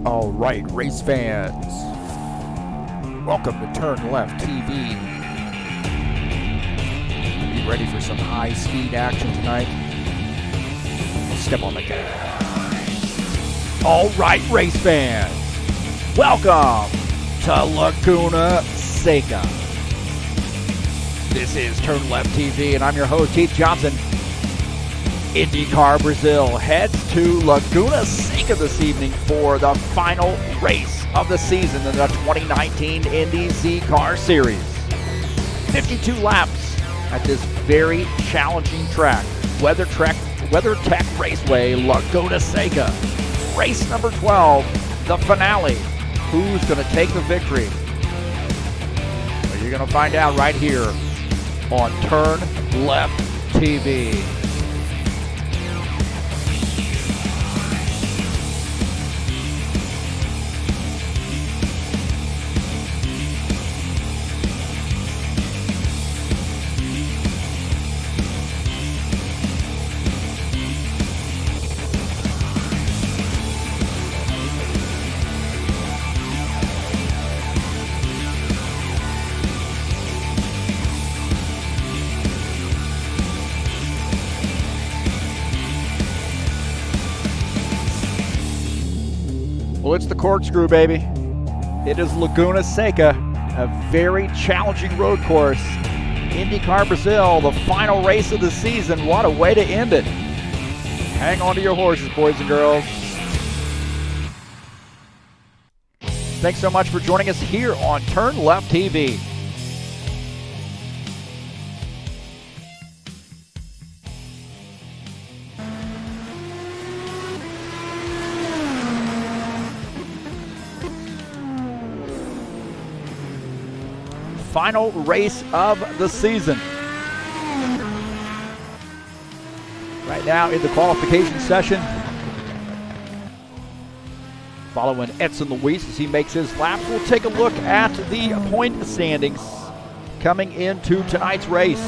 All right, race fans, welcome to TurnLeft TV. Be ready for some high-speed action tonight. Step on the gas. All right, race fans, welcome to Laguna Seca. This is TurnLeft TV, and I'm your host, Heath Johnson. IndyCar Brazil heads to Laguna Seca this evening for the final race of the season in the 2019 Indy Z Car Series. 52 laps at this very challenging track, WeatherTech Raceway, Laguna Seca. Race number 12, the finale. Who's going to take the victory? Well, you're going to find out right here on TurnLeft TV. Well, it's the corkscrew, baby. It is Laguna Seca, a very challenging road course. IndyCar Brazil, the final race of the season. What a way to end it. Hang on to your horses, boys and girls. Thanks so much for joining us here on TurnLeft TV. Final race of the season. Right now in the qualification session. Following Edson Luis as he makes his laps, we'll take a look at the point standings coming into tonight's race.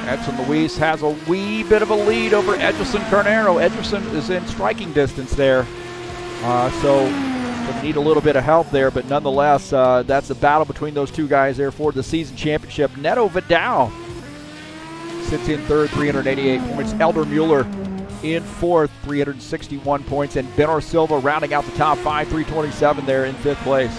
Edson Luis has a wee bit of a lead over Edgerson Carneiro. Edgerson is in striking distance there. So need a little bit of help there, but nonetheless, that's a battle between those two guys there for the season championship. Neto Vidal sits in third, 388 points. Elder Mueller in fourth, 361 points. And Benor Silva rounding out the top five, 327 there in fifth place.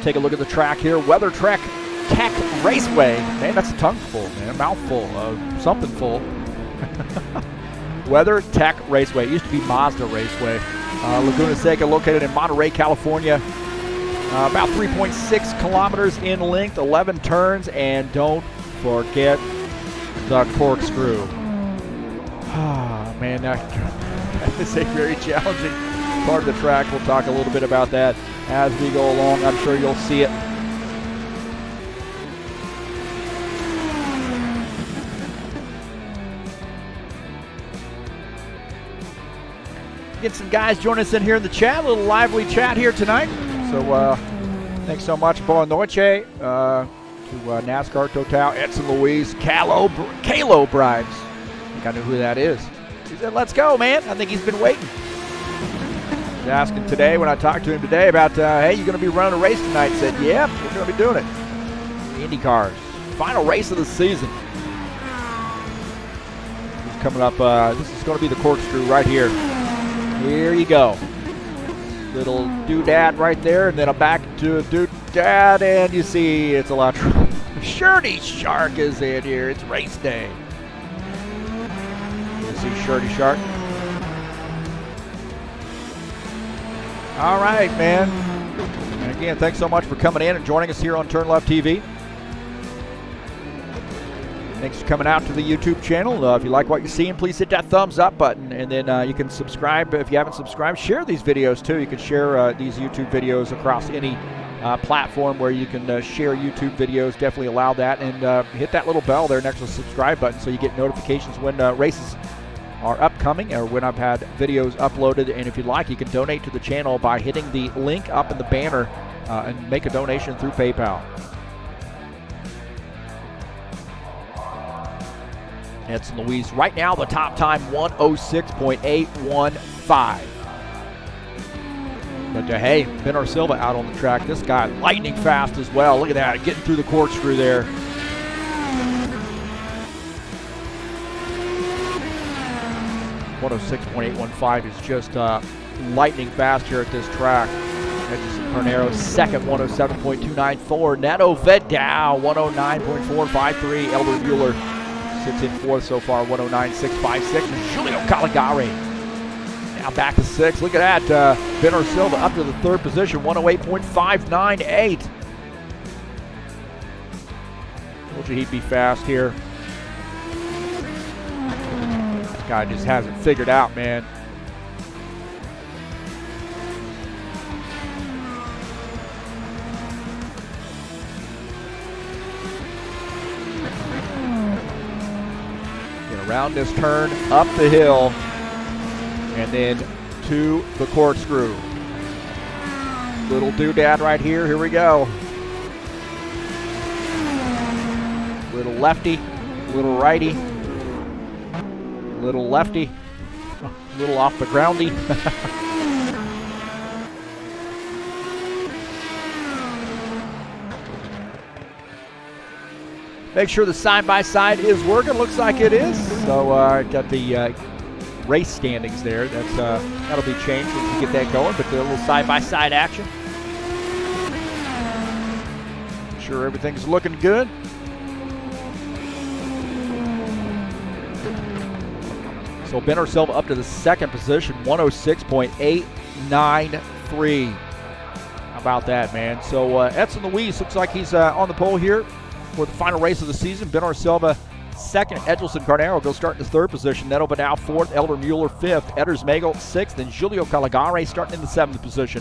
Take a look at the track here. WeatherTech Raceway. Man, that's a tongueful, man. A mouthful of something full. WeatherTech Raceway. It used to be Mazda Raceway. Laguna Seca, located in Monterey, California. About 3.6 kilometers in length, 11 turns, and don't forget the corkscrew. Man, that is a very challenging part of the track. We'll talk a little bit about that as we go along. I'm sure you'll see it. Get some guys join us in here in the chat. A little lively chat here tonight. So thanks so much. Boa noite to NASCAR Total, Edson Luis, Calo Bribes. I think I know who that is. He said, let's go, man. I think he's been waiting. Asking today, when I talked to him today about, hey, you going to be running a race tonight? He said, yeah, we're going to be doing it. IndyCars, final race of the season. It's coming up, this is going to be the corkscrew right here. Here you go. Little doodad right there, and then I'm back to a doodad, and you see it's a lot of trouble. Shirty Shark is in here. It's race day. You see Shirty Shark. All right, man. And again, thanks so much for coming in and joining us here on TurnLeft TV. Thanks for coming out to the YouTube channel. If you like what you're seeing, please hit that thumbs up button. And then you can subscribe. If you haven't subscribed, share these videos too. You can share these YouTube videos across any platform where you can share YouTube videos. Definitely allow that. And hit that little bell there next to the subscribe button so you get notifications when races are upcoming or when I've had videos uploaded. And if you'd like, you can donate to the channel by hitting the link up in the banner and make a donation through PayPal. Edson Luis right now the top time 106.815. But hey, Ben Silva out on the track. This guy lightning fast as well. Look at that, getting through the corkscrew there. .815 is just lightning fast here at this track. Edson Carnero second, 107.294. Neto Vidal, 109.453. Elder Mueller sits in fourth so far, 109.656. And Julio Caligari now back to sixth. Look at that, Ben Silva up to the third position, 108.598. Told you he'd be fast here. This guy just has it figured out, man. Around this turn, up the hill, and then to the corkscrew. Little doodad right here. Here we go. Little lefty, little righty, little lefty, little off the groundy. Make sure the side-by-side is working. Looks like it is. So got the race standings there. That'll be changed once we get that going. But the little side-by-side action. Make sure everything's looking good. So Ben Silva up to the second position, 106.893. How about that, man? So Edson Luis looks like he's on the pole here for the final race of the season. Ben Silva second, Edson Carnero goes starting in the third position. Neto Vidal fourth, Elder Mueller fifth, Edders Magel sixth, and Julio Caligari starting in the seventh position.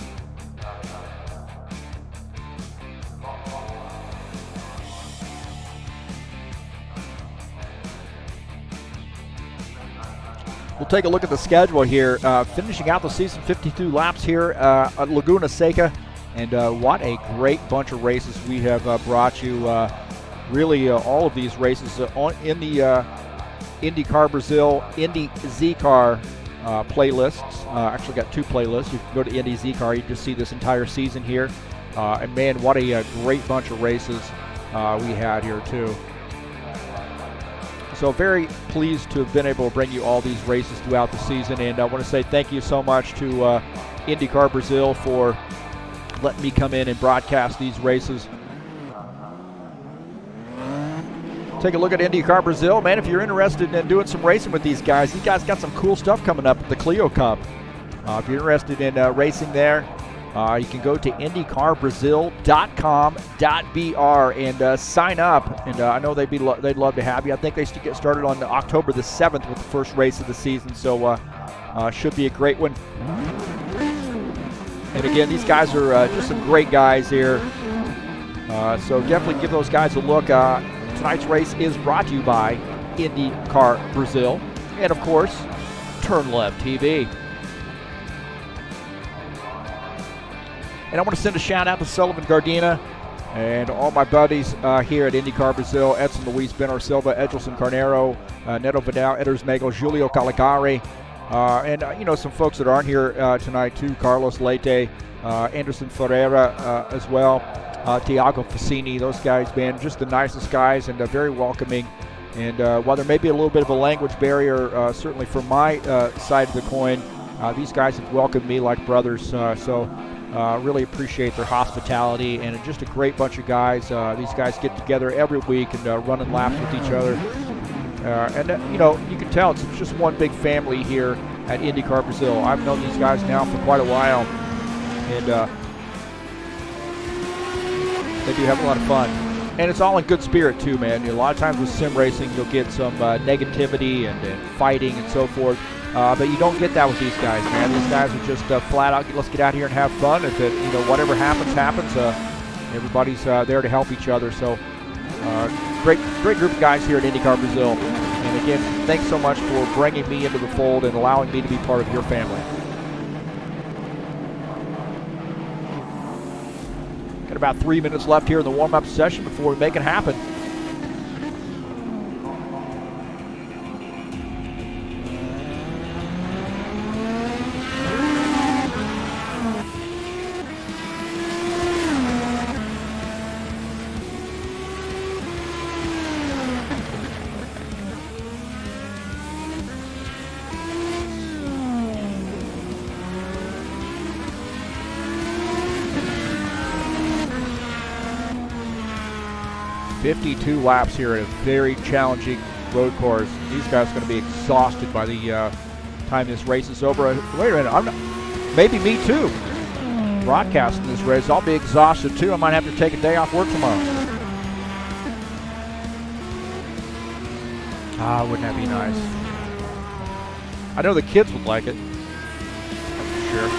We'll take a look at the schedule here. Finishing out the season, 52 laps here at Laguna Seca. And what a great bunch of races we have brought you. Really, all of these races in the IndyCar Brasil, Indy Z-Car playlists. Actually got two playlists. You can go to Indy Z-Car, you just see this entire season here. And man, what a great bunch of races we had here too. So very pleased to have been able to bring you all these races throughout the season. And I want to say thank you so much to IndyCar Brasil for letting me come in and broadcast these races. Take a look at IndyCar Brasil. Man, if you're interested in doing some racing with these guys got some cool stuff coming up at the Clio Cup. If you're interested in racing there, you can go to IndyCarBrasil.com.br and sign up. And I know they'd love to have you. I think they get started on October the 7th with the first race of the season, so should be a great one. And again, these guys are just some great guys here. So definitely give those guys a look. Tonight's race is brought to you by IndyCar Brasil and, of course, TurnLeft TV. And I want to send a shout out to Sullivan Gardena and all my buddies here at IndyCar Brasil: Edson Luis, Ben Silva, Edson Carnero, Neto Vidal, Edders Magel, Julio Caligari, and some folks that aren't here tonight too: Carlos Leite, Anderson Ferreira as well. Tiago Facini, those guys, man, just the nicest guys and very welcoming. And while there may be a little bit of a language barrier, certainly from my side of the coin, these guys have welcomed me like brothers. So really appreciate their hospitality, and just a great bunch of guys. These guys get together every week and running laps with each other. And you can tell it's just one big family here at IndyCar Brasil. I've known these guys now for quite a while, and they do have a lot of fun. And it's all in good spirit too, man. A lot of times with sim racing, you'll get some negativity and fighting and so forth. But you don't get that with these guys, man. These guys are just flat out, let's get out here and have fun. If it, whatever happens. Everybody's there to help each other. So great group of guys here at IndyCar Brasil. And again, thanks so much for bringing me into the fold and allowing me to be part of your family. Got about 3 minutes left here in the warm-up session before we make it happen. .52 laps here in a very challenging road course. These guys are going to be exhausted by the time this race is over. Wait a minute, maybe me too. Broadcasting this race, I'll be exhausted too. I might have to take a day off work tomorrow. Wouldn't that be nice? I know the kids would like it. That's for sure.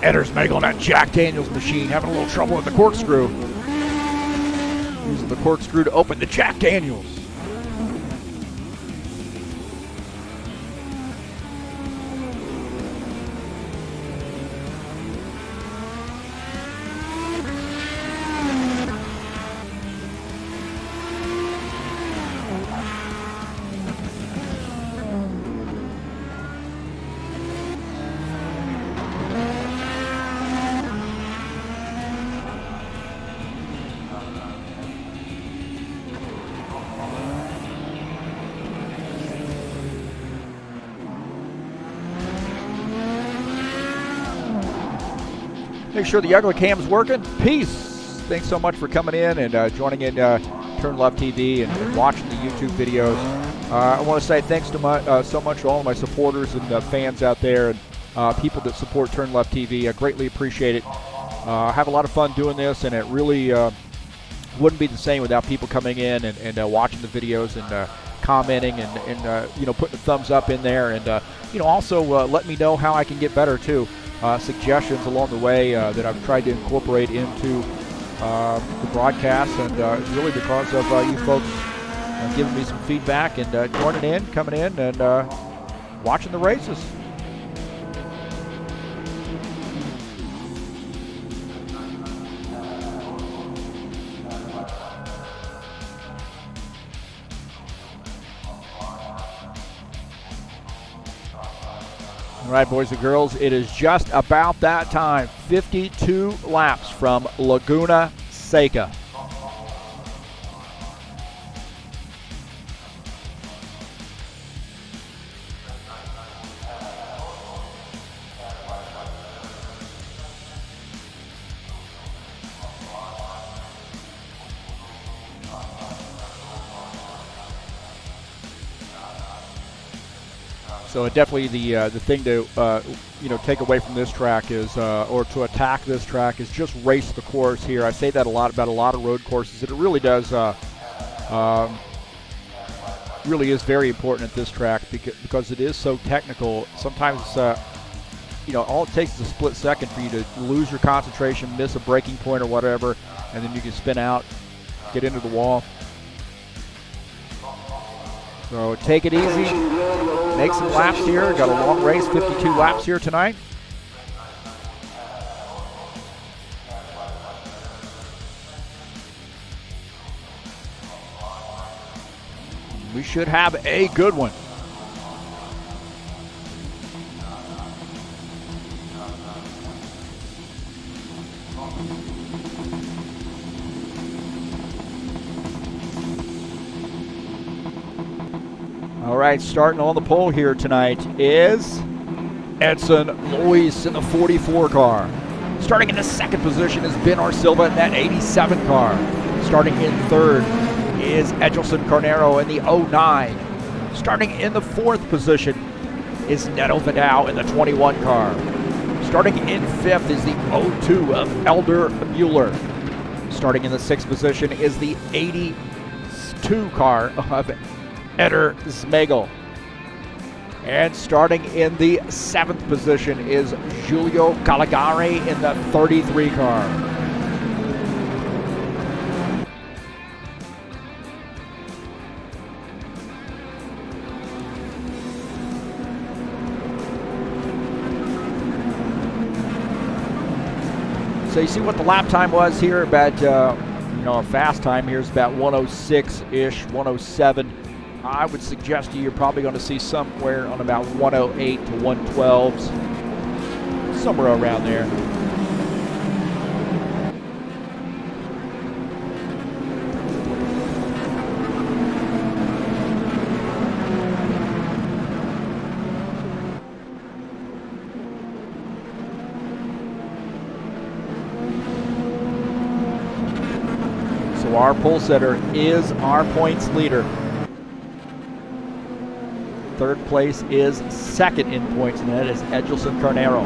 Eder Zmagel on that Jack Daniels machine, having a little trouble with the corkscrew. Using the corkscrew to open the Jack Daniels. Make sure the ugly cam's working. Peace. Thanks so much for coming in and joining in TurnLeft TV and watching the YouTube videos. I want to say thanks to so much to all of my supporters and fans out there and people that support TurnLeft TV. I greatly appreciate it. I have a lot of fun doing this, and it really wouldn't be the same without people coming in and watching the videos and commenting and putting a thumbs up in there, and also let me know how I can get better too. Suggestions along the way that I've tried to incorporate into the broadcast, and really because of you folks giving me some feedback and joining in, coming in, and watching the races. All right, boys and girls, it is just about that time. 52 laps from Laguna Seca. So definitely the thing to take away from this track is, or to attack this track, is just race the course here. I say that a lot about a lot of road courses, and it really does, really is very important at this track because it is so technical. Sometimes, all it takes is a split second for you to lose your concentration, miss a braking point or whatever, and then you can spin out, get into the wall. So take it easy, make some laps here. Got a long race, 52 laps here tonight. We should have a good one. All right, starting on the pole here tonight is Edson Luis in the 44 car. Starting in the second position is Ben Silva in that 87 car. Starting in third is Edgelson Carnero in the 09. Starting in the fourth position is Neto Vidal in the 21 car. Starting in fifth is the 02 of Elder Mueller. Starting in the sixth position is the 82 car of Eder Zmagel. And starting in the 7th position is Giulio Caligari in the 33 car. So you see what the lap time was here, about, a fast time here is about 106-ish, 107. I would suggest to you, you're probably going to see somewhere on about 108 to 112s, somewhere around there. So our pole setter is our points leader. 3rd place is 2nd in points, and that is Edgelson Carnero.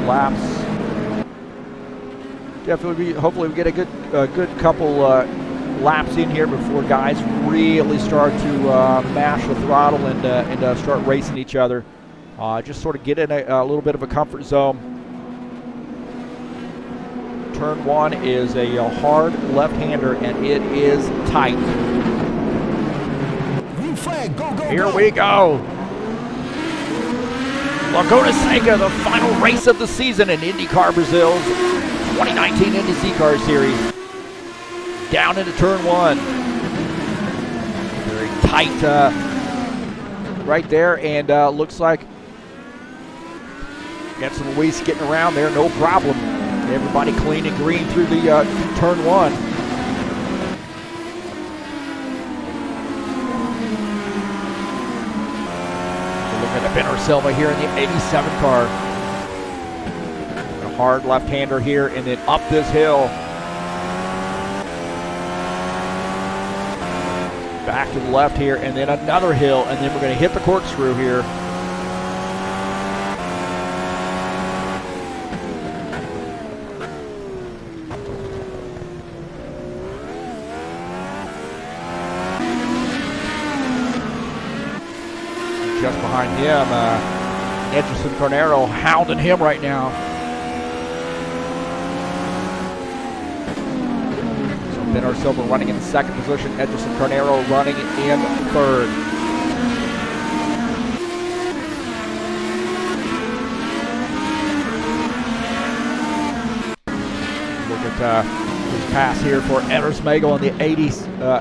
Laps. Definitely, hopefully we get a good couple laps in here before guys really start to mash the throttle and start racing each other. Just sort of get in a little bit of a comfort zone. Turn 1 is a hard left-hander, and it is tight. Green flag, go, go, Here go. we go. Laguna Seca, the final race of the season in IndyCar Brazil's 2019 Indy Z-Car Series. Down into turn 1. Very tight right there, and looks like got some Luis getting around there, no problem. Everybody clean and green through the turn 1. Benner Silva here in the 87 car. A hard left-hander here, and then up this hill. Back to the left here, and then another hill, and then we're going to hit the corkscrew here. Just behind him, Edgelson Carnero hounding him right now. So Benner Silva running in 2nd position, Edgelson Carnero running in 3rd. Look at his pass here for Edersmagel in the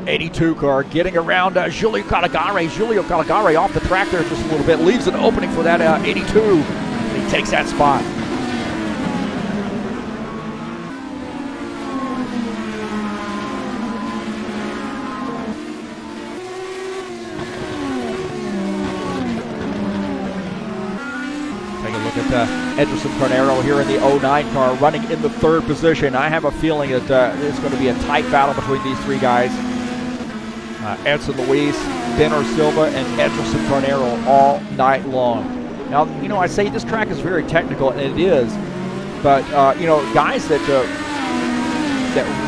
82 car, getting around Giulio Caligari. Giulio Caligari off the track there just a little bit, leaves an opening for that 82. He takes that spot. Take a look at Edgelson Carnero here in the 09 car, running in the 3rd position. I have a feeling that it's going to be a tight battle between these 3 guys. Edson Luis, Benner Silva, and Edgelson Carnero all night long. Now, I say this track is very technical, and it is, but, guys that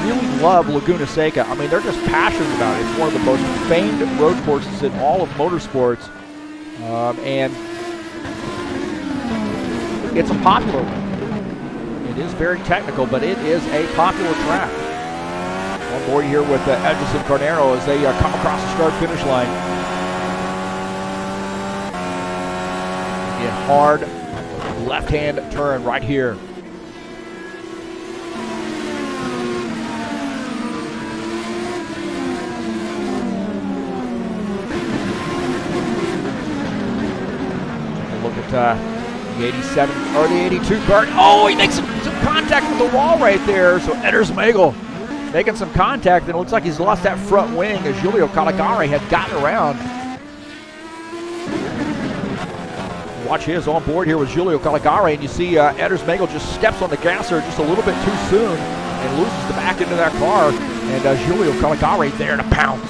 really love Laguna Seca, I mean, they're just passionate about it. It's one of the most famed road courses in all of motorsports, and it's a popular one. It is very technical, but it is a popular track. On board here with Edgelson Carnero as they come across the start-finish line. Again, hard left-hand turn right here. Take a look at the 87 or the 82 car. Oh, he makes some contact with the wall right there. So Edersmagel making some contact, and it looks like he's lost that front wing as Giulio Caligari had gotten around. Watch his on board here with Giulio Caligari, and you see Edersmagel just steps on the gas there just a little bit too soon and loses the back end of that car, and Giulio Caligari there to pounce.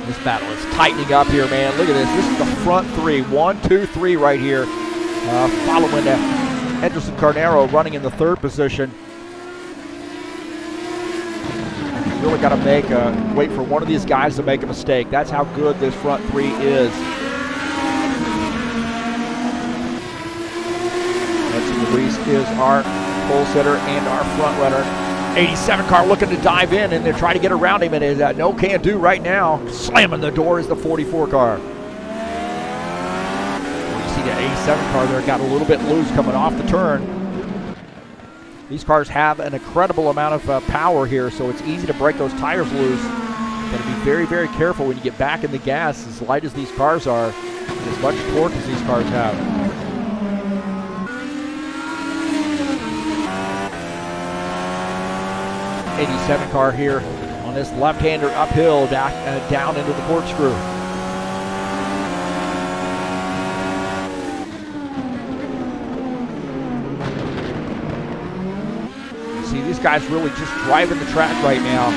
This battle is tightening up here, man. Look at this. This is the front three. 1, 2, 3 right here. Following Ederson Carnero running in the third position. You really got to wait for one of these guys to make a mistake. That's how good this front three is. Edson Luis is our pole sitter and our front runner. 87 car looking to dive in, and they're trying to get around him, and is no can do right now. Slamming the door is the 44 car. You see the 87 car there got a little bit loose coming off the turn. These cars have an incredible amount of power here, so it's easy to break those tires loose. Got to be very, very careful when you get back in the gas. As light as these cars are, and as much torque as these cars have. 87 car here on this left-hander uphill down into the corkscrew. You see these guys really just driving the track right now.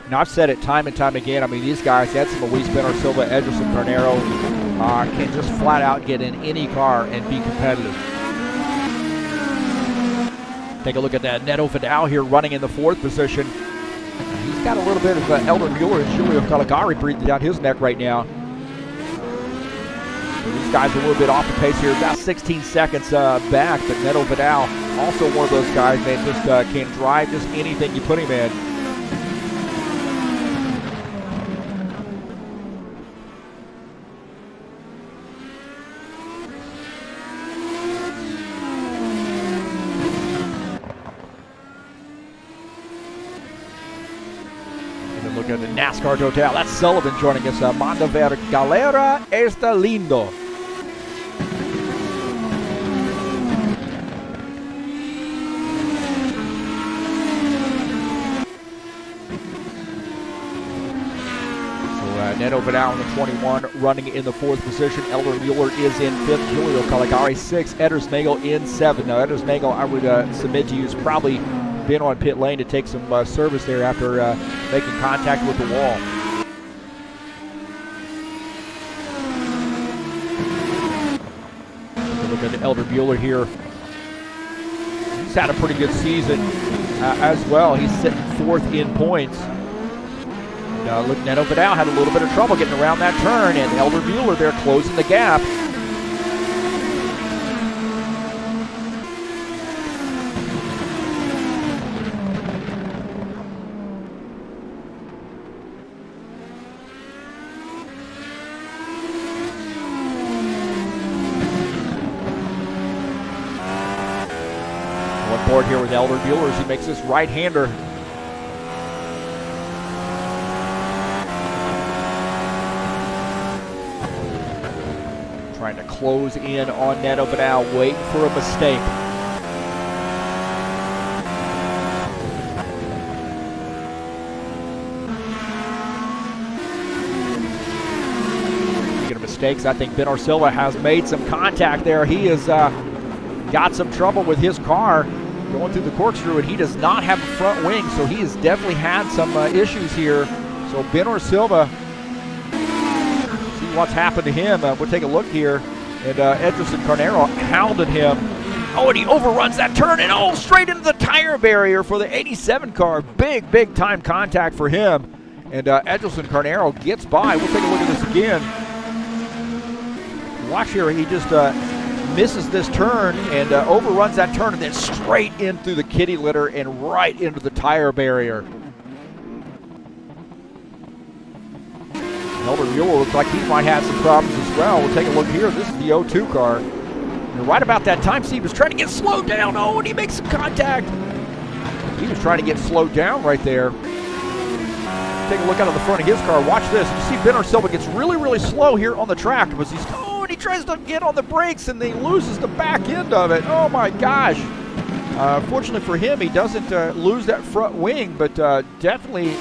Now, I've said it time and time again. I mean, these guys, Edson Luis, Benor Silva, Ederson Carnero, can just flat out get in any car and be competitive. Take a look at that. Neto Vidal here running in the fourth position. He's got a little bit of Elder Mueller and Julio Caligari breathing down his neck right now. So these guys are a little bit off the pace here, about 16 seconds back, but Neto Vidal, also one of those guys, man, just can drive just anything you put him in. Look at the NASCAR Total. That's Sullivan joining us. Manda ver galera está lindo. So Neto Vidal in the 21 running in the fourth position. Elder Mueller is in fifth. Julio Caligari sixth. Edders Nagel in seventh. Now Edders Nagel, I would submit to you, is probably been on pit lane to take some service there after making contact with the wall. Look at Elder Mueller here. He's had a pretty good season as well. He's sitting fourth in points. Look, Neto Vidal had a little bit of trouble getting around that turn, and Elder Mueller there closing the gap. Board here with Elder Mueller as he makes this right-hander. Trying to close in on Neto Vidal, waiting for a mistake. Speaking of mistakes, I think Benor Silva has made some contact there. He has got some trouble with his car going through the corkscrew, and he does not have a front wing, so he has definitely had some issues here. So Benor Silva, see what's happened to him. We'll take a look here, and Ederson Carnero hounded him. Oh, and he overruns that turn, and straight into the tire barrier for the 87 car. Big time contact for him, and Ederson Carnero gets by. We'll take a look at this again. Watch here, he just misses this turn and overruns that turn, and then straight in through the kitty litter and right into the tire barrier. Elder Mueller looks like he might have some problems as well. We'll take a look here. This is the 02 car. And right about that time, see, he was trying to get slowed down. Oh, and he makes some contact. He was trying to get slowed down right there. Take a look out of the front of his car. Watch this. You see Benor Silva gets really slow here on the track because he's he tries to get on the brakes and he loses the back end of it. Oh my gosh. Fortunately for him, he doesn't lose that front wing, but definitely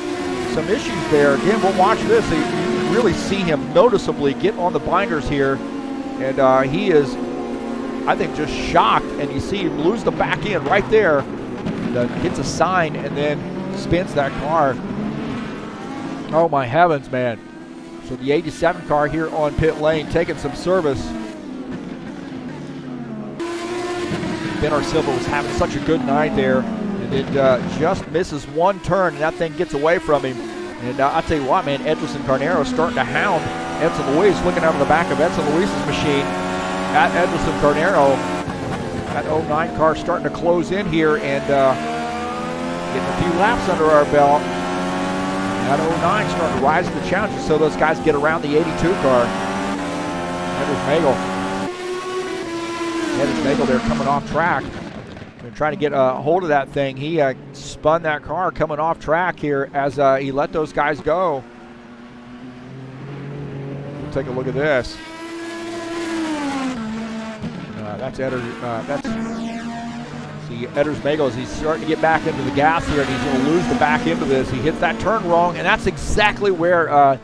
some issues there. Again, we'll watch this. You can really see him noticeably get on the binders here, and he is, I think, just shocked, and you see him lose the back end right there. and gets a sign and then spins that car. Oh my heavens, man. So the 87 car here on pit lane taking some service. Ben Silva was having such a good night there, and it just misses one turn, and that thing gets away from him. And I'll tell you what, man, Edgerson Carnero starting to hound Edson Luis, looking out of the back of Edson Luis's machine at Edgerson Carnero. That 09 car starting to close in here and getting a few laps under our belt. That 09 starting to rise to the challenge, so those guys get around the 82 car. Heath Magel there coming off track. They're trying to get a hold of that thing. He spun that car coming off track here as he let those guys go. We'll take a look at this. That's Edders Magel as he's starting to get back into the gas here, and he's going to lose the back end of this. He hits that turn wrong, and that's exactly where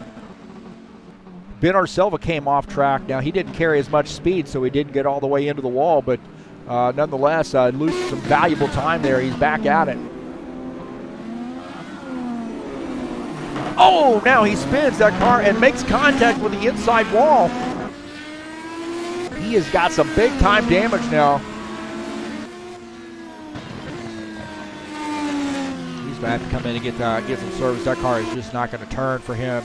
Ben Silva came off track. Now, he didn't carry as much speed, so he didn't get all the way into the wall, but nonetheless, loses some valuable time there. He's back at it. Oh, now he spins that car and makes contact with the inside wall. He has got some big time damage now. He's going to have to come in and get some service. That car is just not going to turn for him.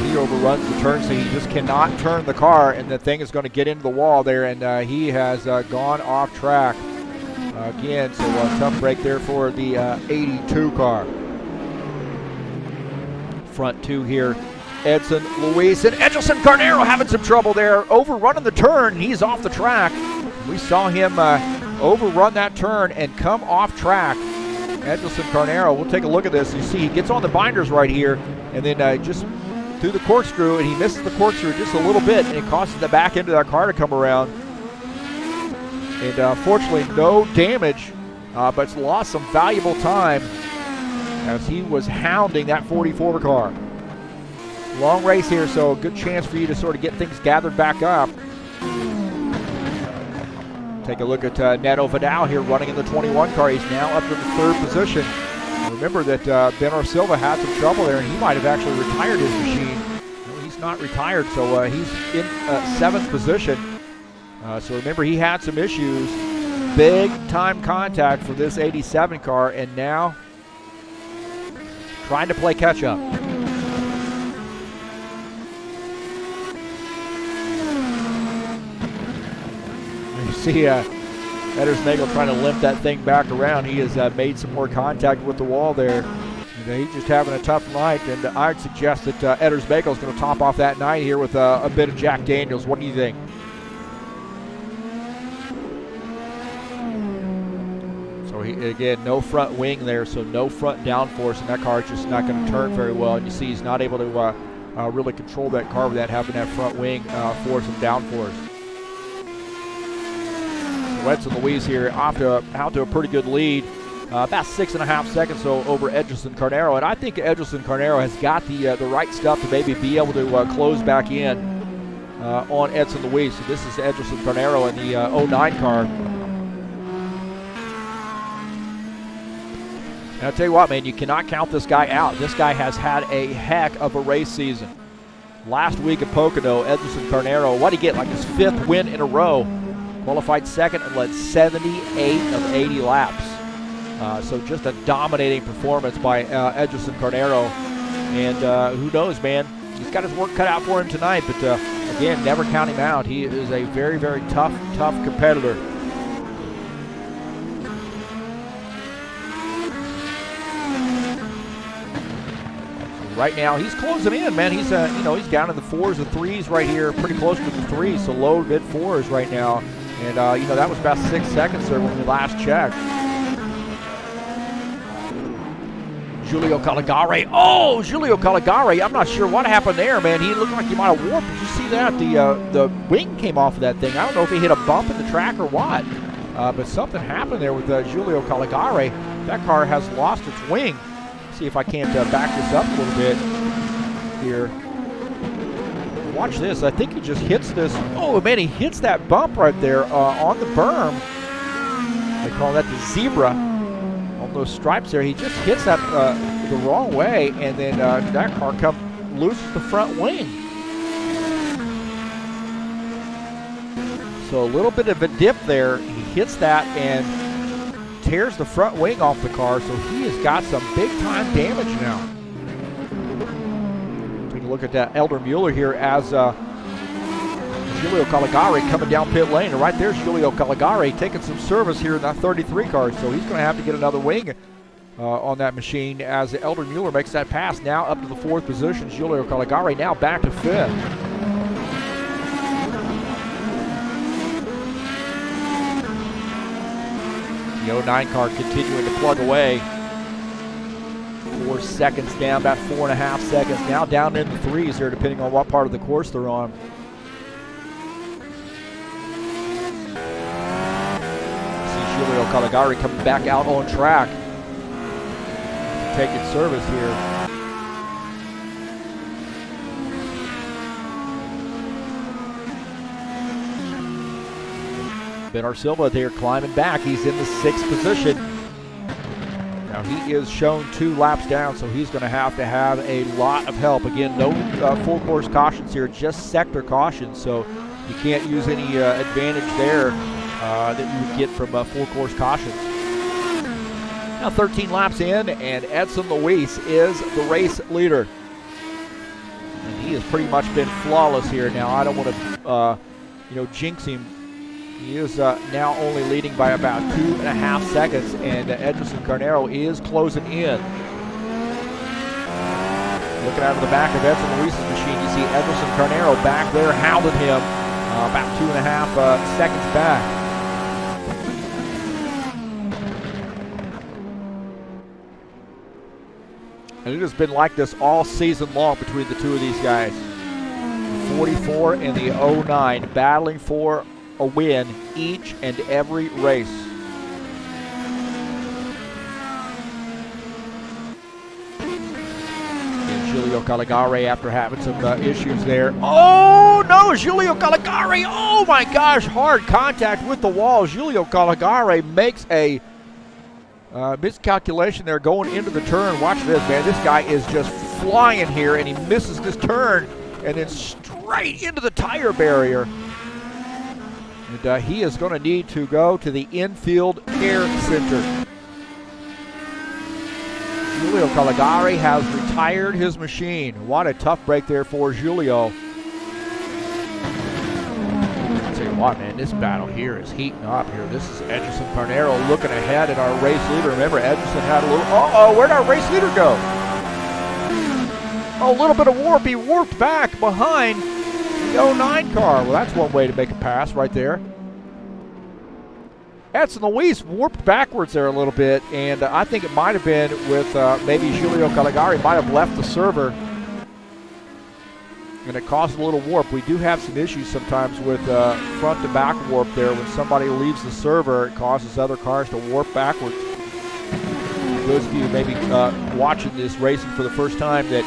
He overruns the turn, so he just cannot turn the car, and the thing is going to get into the wall there, and he has gone off track again. So a tough break there for the 82 car. Front two here, Edson Luis and Edgerson Carnero having some trouble there, overrunning the turn. He's off the track. We saw him overrun that turn and come off track. Edgerson Carnero, we'll take a look at this. You see he gets on the binders right here, and then just through the corkscrew, and he misses the corkscrew just a little bit, and it causes the back end of that car to come around. And fortunately, no damage, but it's lost some valuable time as he was hounding that 44 car. Long race here, so a good chance for you to sort of get things gathered back up. Take a look at Neto Vidal here running in the 21 car. He's now up to the third position. Remember that Ben Silva had some trouble there, and he might have actually retired his machine. No, he's not retired, so he's in seventh position. So remember, he had some issues. Big time contact for this 87 car, and now trying to play catch up. You see Edders Magel trying to limp that thing back around. He has made some more contact with the wall there. And he's just having a tough night, and I'd suggest that Edders Magel is going to top off that night here with a bit of Jack Daniels. What do you think? So again, no front wing there, so no front downforce, and that car is just not going to turn very well. And you see he's not able to really control that car without having that front wing force and downforce. Edson Luis here out to a pretty good lead, about 6.5 seconds so over Edgerson Carnero, and I think Edgerson Carnero has got the right stuff to maybe be able to close back in on Edson Luis. So this is Edgerson Carnero in the 09 car. And I'll tell you what, man, you cannot count this guy out. This guy has had a heck of a race season. Last week at Pocono, Edgerson Carnero, what did he get, like his 5th win in a row? Qualified second and led 78 of 80 laps. So just a dominating performance by Edgerson Carnero. And who knows, man, he's got his work cut out for him tonight. But again, never count him out. He is a very, very tough competitor. Right now, he's closing in, man. He's he's down in the 4s and 3s right here, pretty close to the 3s, so low mid 4s right now. And that was about 6 seconds there when we last checked. Julio Caligari. Oh, Julio Caligari. I'm not sure what happened there, man. He looked like he might have warped. Did you see that? The wing came off of that thing. I don't know if he hit a bump in the track or what. But something happened there with Julio Caligari. That car has lost its wing. See if I can't back this up a little bit here. watch this. I think he just hits this. Oh, man, he hits that bump right there on the berm. They call that the zebra. On those stripes there, he just hits that the wrong way, and then that car loses the front wing. So a little bit of a dip there. He hits that and tears the front wing off the car, so he has got some big-time damage now. Take a look at that Elder Mueller here as Giulio Caligari coming down pit lane. And right there's Giulio Caligari taking some service here in that 33 car, so he's going to have to get another wing on that machine as Elder Mueller makes that pass. Now up to the 4th position. Giulio Caligari now back to 5th. The 09 car continuing to plug away. 4 seconds down, about 4.5 seconds. Now down in the 3s here, depending on what part of the course they're on. See Giulio Caligari coming back out on track. Taking service here. Bernard Silva there climbing back. He's in the 6th position. Now he is shown 2 laps down, so he's going to have a lot of help. Again, no full course cautions here, just sector cautions, so you can't use any advantage there that you would get from full course cautions. Now 13 laps in, and Edson Luis is the race leader. And he has pretty much been flawless here. Now I don't want to jinx him. He is now only leading by about 2.5 seconds, and Edgerson Carnero is closing in. Looking out of the back of Edson Luis's machine, you see Edgerson Carnero back there hounding him about 2.5 seconds back. And it has been like this all season long between the two of these guys. The 44 and the 09 battling for a win each and every race. And Giulio Caligari, after having some issues there. Oh no, Giulio Caligari! Oh my gosh, hard contact with the wall. Giulio Caligari makes a miscalculation there going into the turn. Watch this, man. This guy is just flying here, and he misses this turn, and then straight into the tire barrier. And he is going to need to go to the infield care center. Giulio Caligari has retired his machine. What a tough break there for Giulio. I'll tell you what, man, this battle here is heating up here. This is Edgerson Carnero looking ahead at our race leader. Remember, Edgerson had a little, where'd our race leader go? Oh, a little bit of warp. He warped back behind the 09 car. Well, that's one way to make a pass right there. Edson Luis warped backwards there a little bit, and I think it might have been with maybe Giulio Caligari might have left the server, and it caused a little warp. We do have some issues sometimes with front to back warp there. When somebody leaves the server, it causes other cars to warp backwards. Those of you maybe watching this racing for the first time that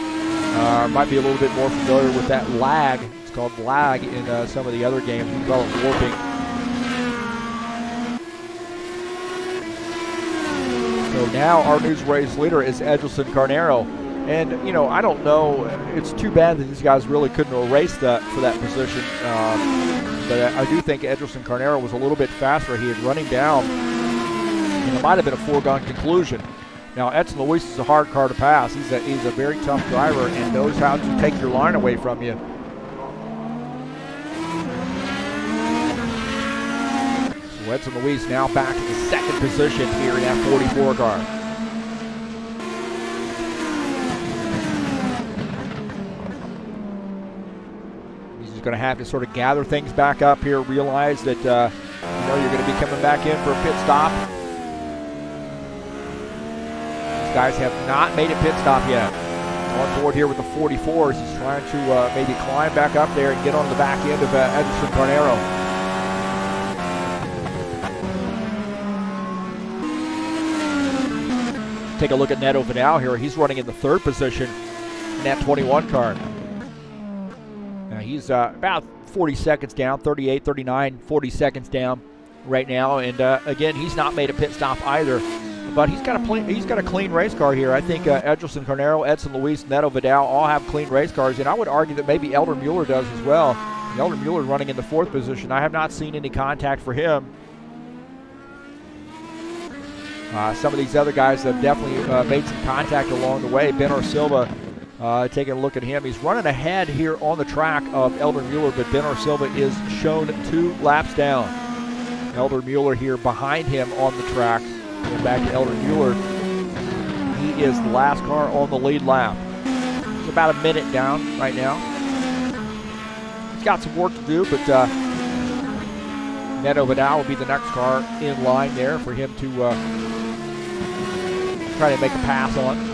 might be a little bit more familiar with that lag. It's called lag in some of the other games. We call it warping. So now our news race leader is Edgerson Carnero. And, I don't know. It's too bad that these guys really couldn't have raced for that position. But I do think Edgerson Carnero was a little bit faster. He had run him down, and it might have been a foregone conclusion. Now, Edson Luis is a hard car to pass. He's a very tough driver and knows how to take your line away from you. So Edson Luis now back to the 2nd position here in that 44 car. He's just going to have to sort of gather things back up here, realize that you're going to be coming back in for a pit stop. Guys have not made a pit stop yet. On board here with the 44s. He's trying to maybe climb back up there and get on the back end of Edgerson Carnero. Take a look at Neto Vidal here. He's running in the 3rd position in that 21 car. Now he's about 40 seconds down, 38, 39, 40 seconds down right now. And again, he's not made a pit stop either. But he's got a clean race car here. I think Edgelson Carnero, Edson Luis, Neto Vidal all have clean race cars, and I would argue that maybe Elder Mueller does as well. Elder Mueller running in the 4th position. I have not seen any contact for him. Some of these other guys have definitely made some contact along the way. Benor Silva, taking a look at him. He's running ahead here on the track of Elder Mueller, but Benor Silva is shown 2 laps down. Elder Mueller here behind him on the track. Going back to Elder Mueller. He is the last car on the lead lap. He's about a minute down right now. He's got some work to do, but Neto Vidal will be the next car in line there for him to try to make a pass on.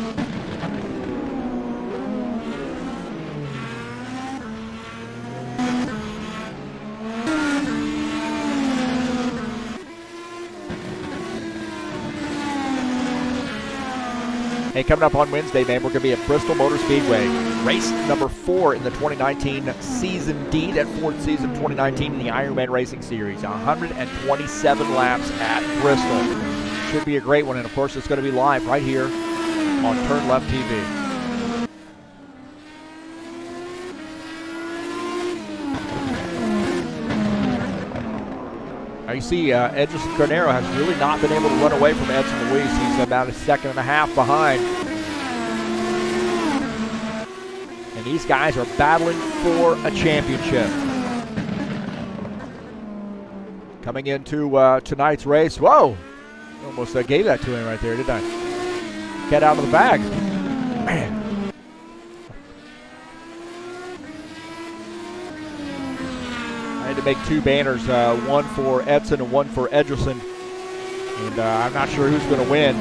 Hey, coming up on Wednesday, man, we're going to be at Bristol Motor Speedway. Race number 4 in the 2019 Season D, that 4th season 2019 in the Ironman Racing Series. 127 laps at Bristol. Should be a great one, and of course it's going to be live right here on TurnLeft TV. Now you see Edgelson Carnero has really not been able to run away from Edson Luis. He's about a 1.5 seconds behind. And these guys are battling for a championship. Coming into tonight's race. Whoa! Almost gave that to him right there, didn't I? Get out of the bag. Man. I had to make 2 banners, one for Edson and one for Edgelson. And I'm not sure who's going to win.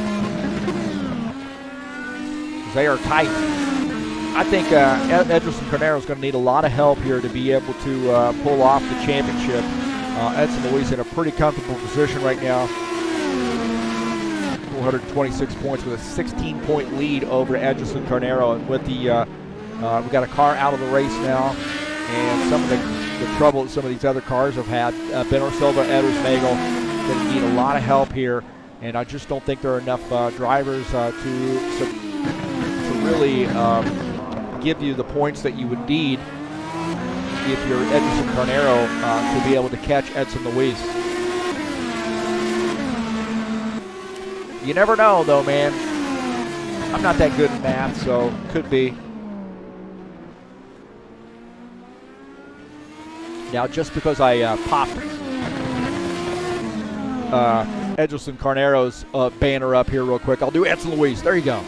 They are tight. I think Edgelson Carnero is going to need a lot of help here to be able to pull off the championship. Edson Luis in a pretty comfortable position right now. 426 points with a 16-point lead over Edgelson Carnero. And with the, we got a car out of the race now, and some of the trouble that some of these other cars have had. Benor Silva, Eders Magel, going to need a lot of help here, and I just don't think there are enough drivers to really give you the points that you would need if you're Edgelson Carnero to be able to catch Edson Luis. You never know, though, man. I'm not that good at math, so could be. Now, just because I popped Edgelson Carnero's banner up here real quick, I'll do Edson Luis. There you go.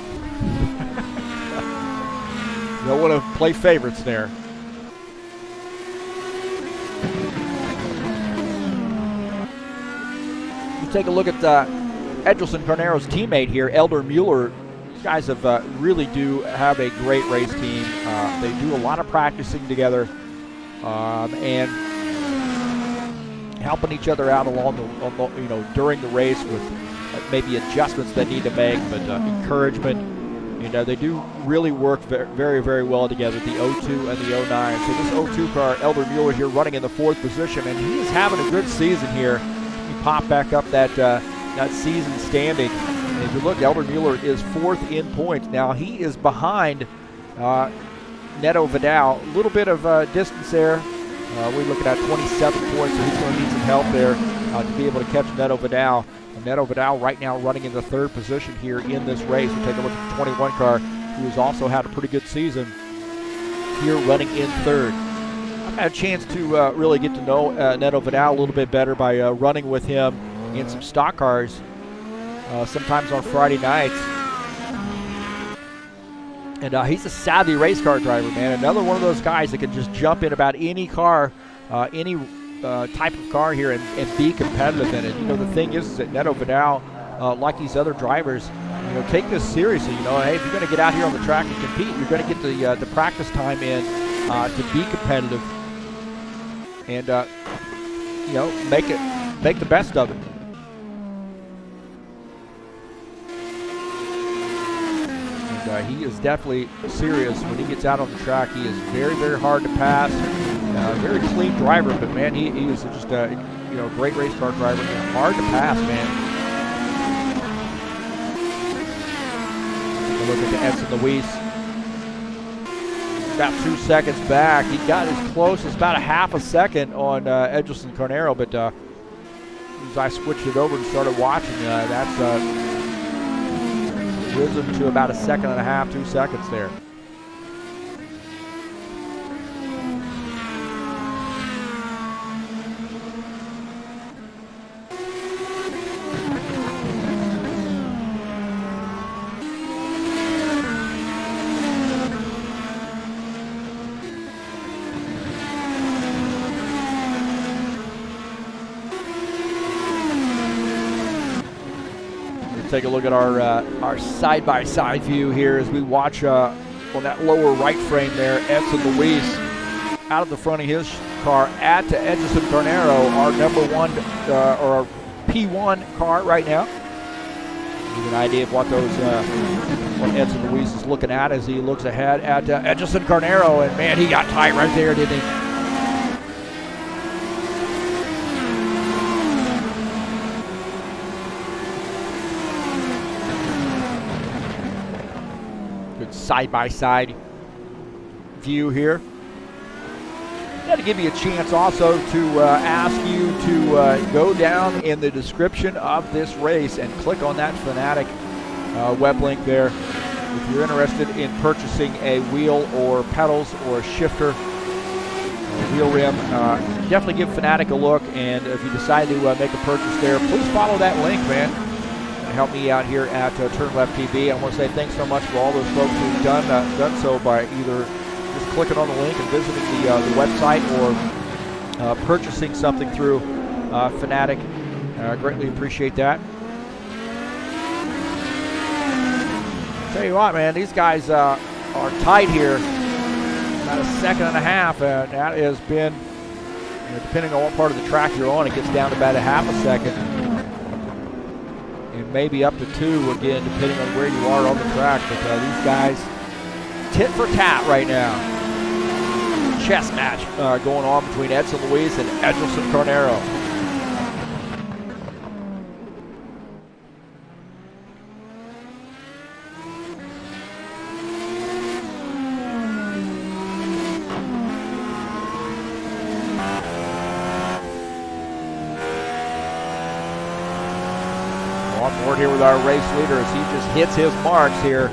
You don't want to play favorites there. You take a look at Edgelson Carnero's teammate here, Elder Mueller. These guys have really do have a great race team. They do a lot of practicing together. And helping each other out during the race with maybe adjustments they need to make, but encouragement. They do really work very, very well together, the 02 and the 09. So this 02 car, Elder Mueller here running in the 4th position, and he is having a good season here. He popped back up that season standing. And if you look, Elder Mueller is 4th in points. Now he is behind Neto Vidal, a little bit of distance there. We're looking at 27 points, so he's going to need some help there to be able to catch Neto Vidal. And Neto Vidal right now running in the 3rd position here in this race. We'll take a look at the 21 car, who has also had a pretty good season here running in 3rd. I've had a chance to really get to know Neto Vidal a little bit better by running with him in some stock cars, sometimes on Friday nights. And he's a savvy race car driver, man. Another one of those guys that can just jump in about any car, any type of car here and be competitive in it. The thing is that Neto Vidal, like these other drivers, take this seriously. Hey, if you're going to get out here on the track and compete, you're going to get the practice time in to be competitive and make the best of it. He is definitely serious when he gets out on the track. He is very, very hard to pass. Very clean driver, but man, he is just a great race car driver. And hard to pass, man. Take a look at the Edson Luis. About 2 seconds back. He got as close as about a half a second on Edgelson Carnero, but as I switched it over and started watching, that's risen to about a second and a half, 2 seconds there. Take a look at our side-by-side view here as we watch on that lower right frame there, Edson Luis out of the front of his car, add to Edgelson Carnero, our number one or our P1 car right now. Give you an idea of what those what Edson Luis is looking at as he looks ahead at Edgelson Carnero, and man, he got tight right there, didn't he? Side-by-side view here. Got to give you a chance also to ask you to go down in the description of this race and click on that Fanatic web link there if you're interested in purchasing a wheel or pedals or a shifter or wheel rim. Definitely give Fanatic a look, and if you decide to make a purchase there, please follow that link, man. Help me out here at TurnLeft TV. I want to say thanks so much for all those folks who've done so by either just clicking on the link and visiting the website or purchasing something through Fanatic. Greatly appreciate that. Tell you what, man, these guys are tight here. About a second and a half, and that has been, depending on what part of the track you're on, it gets down to about a half a second. And maybe up to 2 again, depending on where you are on the track. But these guys, tit for tat right now. Chess match going on between Edson Luis and Edgelson Carnero. On board here with our race leader as he just hits his marks here.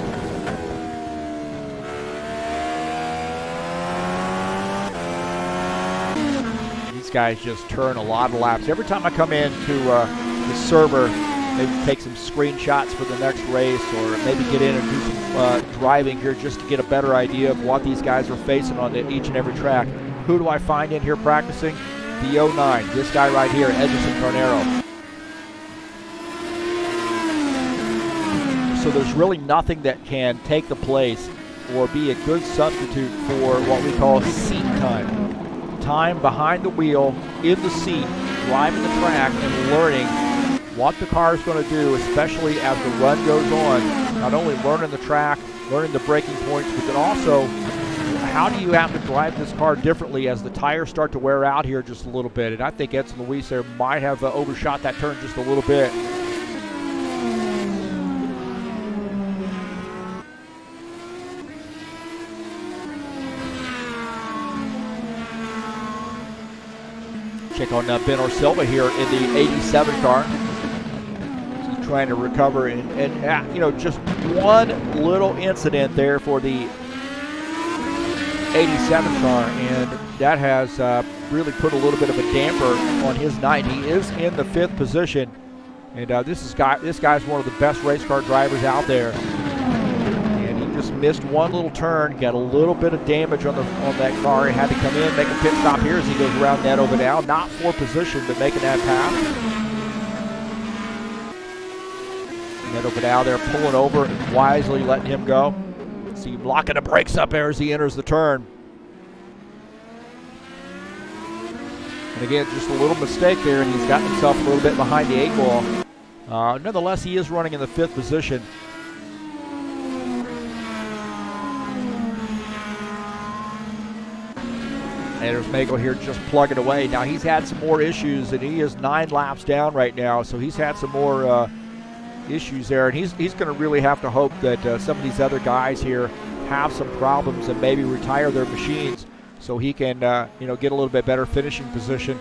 These guys just turn a lot of laps. Every time I come into the server, maybe take some screenshots for the next race or maybe get in and do some driving here just to get a better idea of what these guys are facing on each and every track. Who do I find in here practicing? The 09, this guy right here, Edgelson Carnero. So there's really nothing that can take the place or be a good substitute for what we call seat time. Time behind the wheel, in the seat, driving the track and learning what the car is going to do, especially as the run goes on. Not only learning the track, learning the braking points, but then also how do you have to drive this car differently as the tires start to wear out here just a little bit. And I think Edson Luis there might have overshot that turn just a little bit. Check on Ben Silva here in the 87 car. He's trying to recover, and just one little incident there for the 87 car, and that has really put a little bit of a damper on his night. He is in the 5th position, and this guy's one of the best race car drivers out there. Just missed one little turn, got a little bit of damage on that car. He had to come in, make a pit stop here as he goes around Neto Vidal. Not for position, but making that pass. Neto Vidal there pulling over and wisely letting him go. See him locking the brakes up there as he enters the turn. And again, just a little mistake there, and he's gotten himself a little bit behind the 8 ball. Nonetheless, he is running in the 5th position. And there's Magel here just plugging away. Now he's had some more issues, and he is 9 laps down right now, so he's had some more issues there, and he's going to really have to hope that some of these other guys here have some problems and maybe retire their machines so he can get a little bit better finishing position.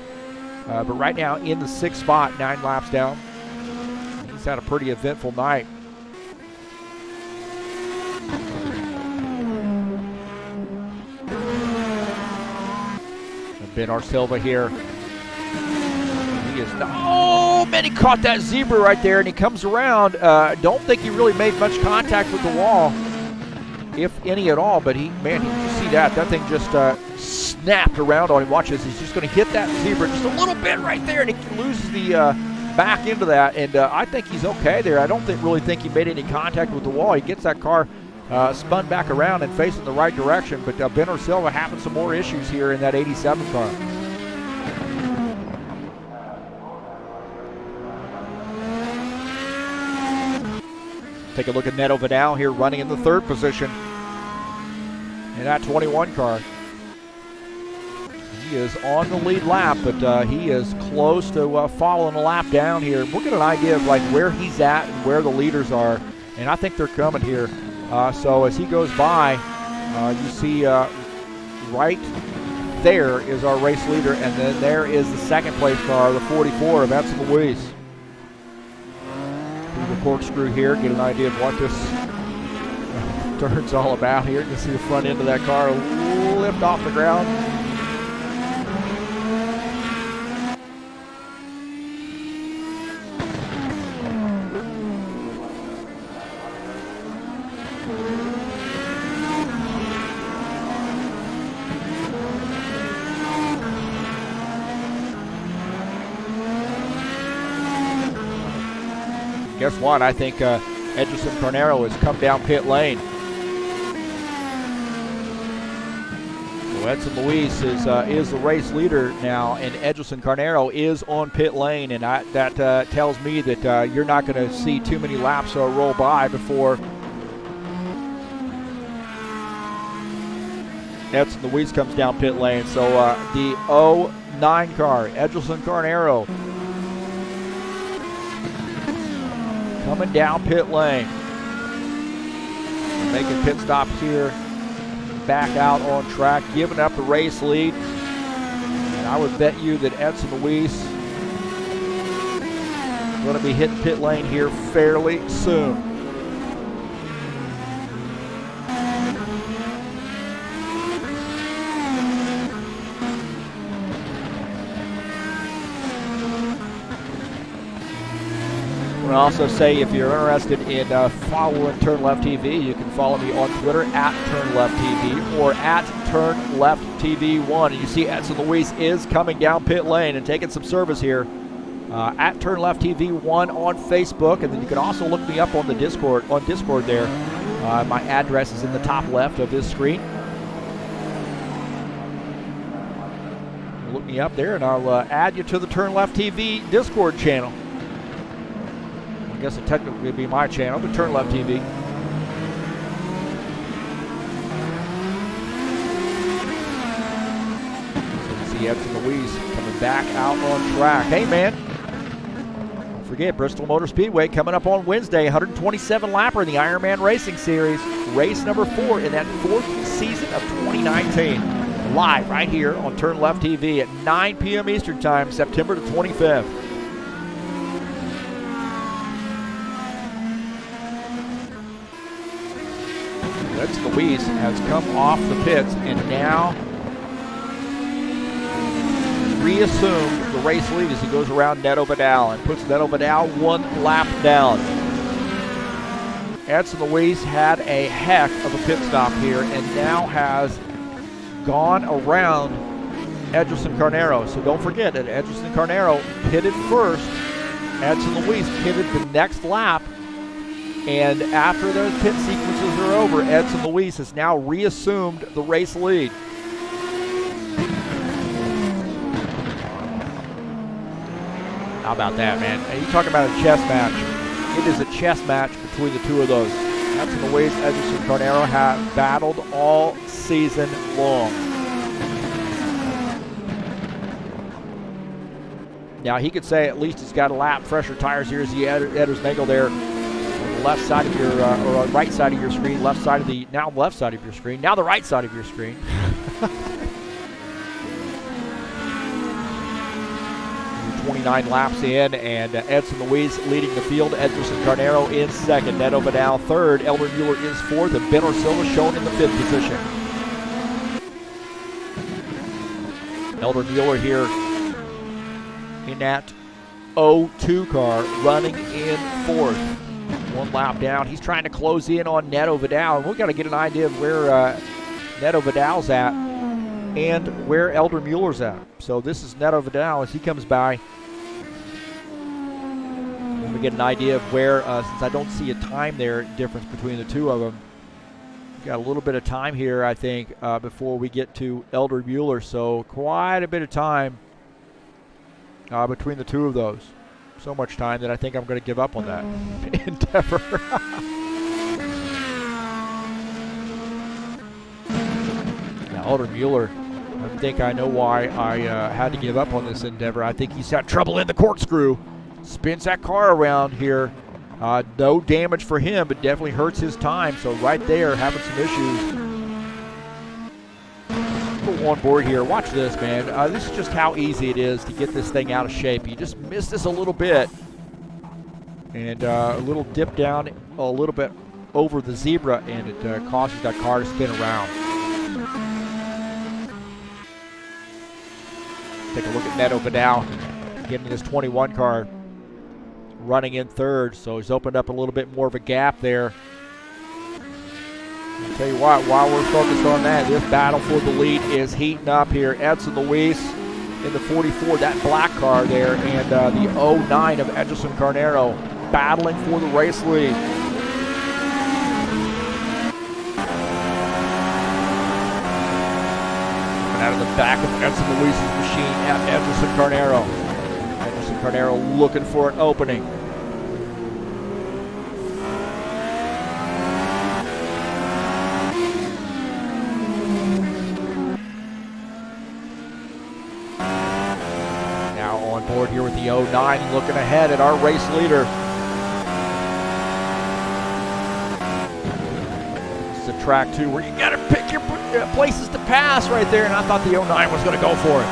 But right now in the 6th spot, 9 laps down. He's had a pretty eventful night. And Ben Silva here. He is oh man, he caught that zebra right there, and he comes around. Don't think he really made much contact with the wall, if any at all. But you see that thing just snapped around on him. Watch this. He's just going to hit that zebra just a little bit right there, and he loses the back into that. And I think he's okay there. I don't really think he made any contact with the wall. He gets that car spun back around and facing the right direction. But Ben Silva having some more issues here in that 87 car. Take a look at Neto Vidal here running in the 3rd position in that 21 car. He is on the lead lap, but he is close to following a lap down here. We'll get an idea of like where he's at and where the leaders are, and I think they're coming here. So as he goes by, you see right there is our race leader, and then there is the 2nd place car, the 44 of Edson Luis. The corkscrew here, get an idea of what this turn's all about here. You can see the front end of that car lift off the ground. Guess what? I think Edgerson Carnero has come down pit lane. So Edson Luis is the race leader now, and Edgerson Carnero is on pit lane, and that tells me that you're not going to see too many laps roll by before Edson Luis comes down pit lane. So the 09 car, Edgerson Carnero, coming down pit lane. Making pit stops here. Back out on track, giving up the race lead. And I would bet you that Edson Luis is going to be hitting pit lane here fairly soon. I also say if you're interested in following TurnLeft TV, you can follow me on Twitter at TurnLeft TV or at TurnLeft TV1. And you see Edson Luis is coming down pit lane and taking some service here at TurnLeft TV1 on Facebook. And then you can also look me up on the Discord there. My address is in the top left of this screen. Look me up there and I'll add you to the TurnLeft TV Discord channel. I guess it technically would be my channel, but TurnLeft TV. So you see Edson Luis coming back out on track. Hey man, don't forget Bristol Motor Speedway coming up on Wednesday, 127 lapper in the Ironman Racing Series, race number 4 in that 4th season of 2019. Live right here on TurnLeft TV at 9 p.m. Eastern Time, September the 25th. Edson Luis has come off the pits and now reassumed the race lead as he goes around Neto Vidal and puts Neto Vidal 1 lap down. Edson Luis had a heck of a pit stop here and now has gone around Edgerson Carnero. So don't forget that Edgerson Carnero pitted first. Edson Luis pitted the next lap. And after those pit sequences are over, Edson Luis has now reassumed the race lead. How about that, man? And you talk about a chess match. It is a chess match between the two of those. Edson Luis, Edgerson Carnero have battled all season long. Now, he could say at least he's got a lap, fresher tires here as he enters Mangle there on the left side of your, or right side of your screen, left side of the, now left side of your screen, now the right side of your screen. 29 laps in, and Edson Luis leading the field. Edgerson Carnero in second. Neto Vidal third. Elder Mueller is fourth, and Ben Silva shown in the fifth position. Elder Mueller here in that 02 car, running in fourth. One lap down. He's trying to close in on Neto Vidal, and we've got to get an idea of where Neto Vidal's at and where Elder Mueller's at. So this is Neto Vidal as he comes by. We get an idea of where, since I don't see a time there difference between the two of them. We've got a little bit of time here, I think, before we get to Elder Mueller. So quite a bit of time between the two of those. So much time that I think I'm going to give up on that endeavor. Now, Elder Mueller, I think I know why I had to give up on this endeavor. I think he's had trouble in the corkscrew. Spins that car around here. No damage for him, but definitely hurts his time. So right there, having some issues. Go on board here. Watch this, man. This is just how easy it is to get this thing out of shape. You just miss this a little bit. And a little dip down a little bit over the zebra, and it causes that car to spin around. Take a look at Neto Vidal getting this 21 car running in third, so he's opened up a little bit more of a gap there. I'll tell you what, while we're focused on that, this battle for the lead is heating up here. Edson Luis in the 44, that black car there, and the 09 of Edgerson Carnero battling for the race lead. Out of the back of Edson Luis's machine at Edgerson Carnero. Edgerson Carnero looking for an opening. Now on board here with the 09, looking ahead at our race leader. This is a track 2 where you got to pick your places to pass right there, and I thought the 09 was going to go for it.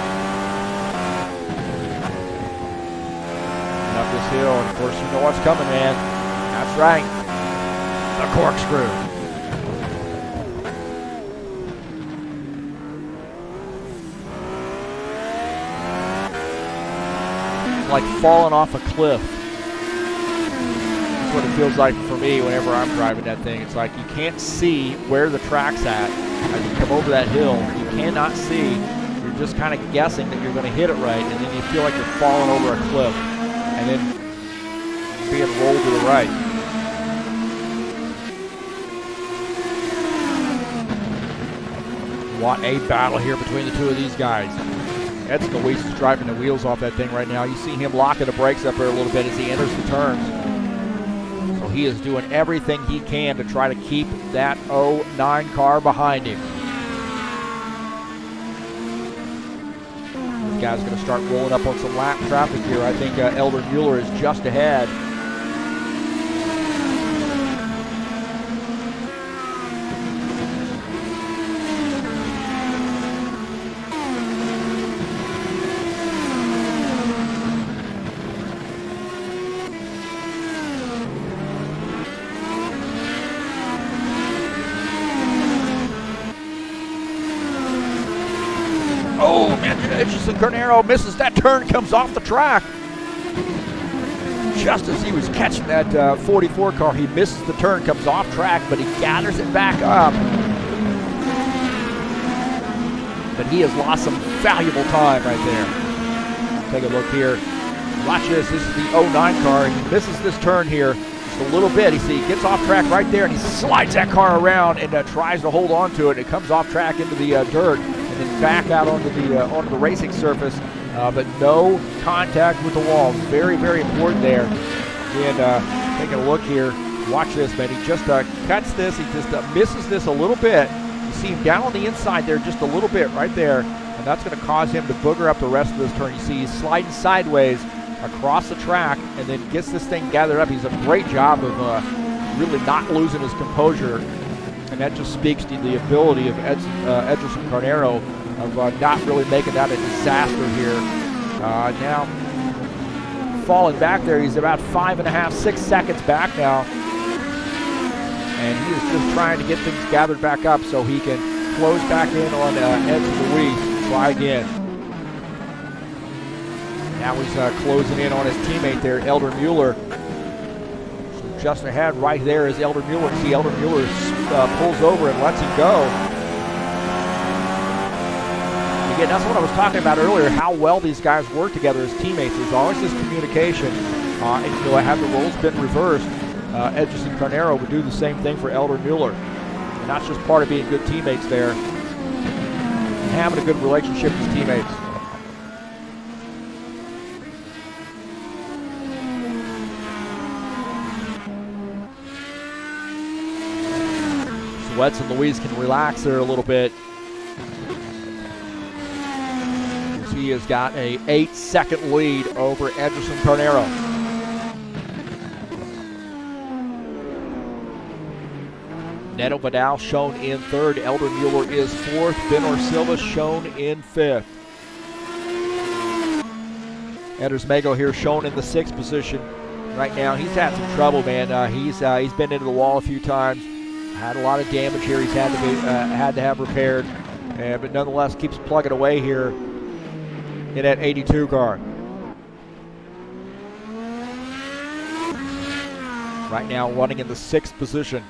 And up this hill, and of course you know what's coming, man. That's right, the corkscrew. It's like falling off a cliff. That's what it feels like for me whenever I'm driving that thing. It's like you can't see where the track's at. As you come over that hill, you cannot see. You're just kind of guessing that you're going to hit it right, and then you feel like you're falling over a cliff, and then being rolled to the right. What a battle here between the two of these guys. Edson Luis is driving the wheels off that thing right now. You see him locking the brakes up there a little bit as he enters the turns. So he is doing everything he can to try to keep that 09 car behind him. This guy's going to start rolling up on some lap traffic here. I think Elder Mueller is just ahead. Oh, man, Edgerson Carnero misses that turn, comes off the track. Just as he was catching that 44 car, he misses the turn, comes off track, but he gathers it back up. But he has lost some valuable time right there. Take a look here. Watch this. This is the 09 car. He misses this turn here just a little bit. You see, he gets off track right there, and he slides that car around and tries to hold on to it. It comes off track into the dirt, and then back out onto the racing surface, but no contact with the wall. Very, very important there. And taking a look here, watch this, man. He just cuts this. He just misses this a little bit. You see him down on the inside there just a little bit right there, and and that's going to cause him to booger up the rest of this turn. You see he's sliding sideways across the track and then gets this thing gathered up. He's a great job of really not losing his composure, and that just speaks to the ability of Ederson Carnero of not really making that a disaster here. Now falling back there, he's about 5.5, 6 seconds back now, and he is just trying to get things gathered back up so he can close back in on Edson Luis. Try again. Now he's closing in on his teammate there, Elder Mueller. So just ahead right there is Elder Mueller. See, Elder Mueller pulls over and lets him go. Again, that's what I was talking about earlier, how well these guys work together as teammates. There's always this communication. And had the roles been reversed, Ederson Carnero would do the same thing for Elder Mueller. And that's just part of being good teammates there, and having a good relationship with teammates. So Edson Luis can relax there a little bit. He has got a 8-second lead over Ederson Carnero. Neto Vidal shown in third. Elder Mueller is fourth. Benor Silva shown in fifth. Eders Mago here shown in the sixth position right now. He's had some trouble, man. He's been into the wall a few times. Had a lot of damage here. He's had to have repaired, but nonetheless keeps plugging away here in that 82 car. Right now running in the sixth position.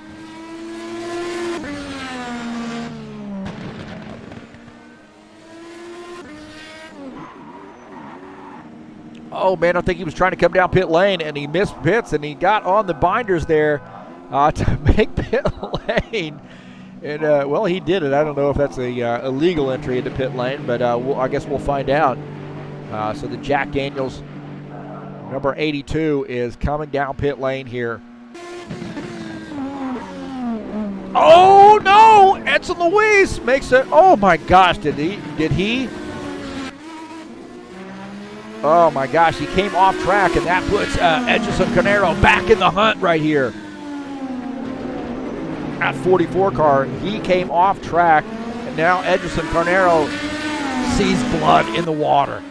Oh man, I think he was trying to come down pit lane and he missed pits and he got on the binders there to make pit lane. And well, he did it. I don't know if that's a illegal entry into pit lane, but I guess we'll find out. So the Jack Daniels, number 82, is coming down pit lane here. Oh no! Edson Luis makes it. Oh my gosh, did he? Oh my gosh, he came off track, and that puts Ederson Carnero back in the hunt right here. At 44 car, he came off track, and now Ederson Carnero sees blood in the water.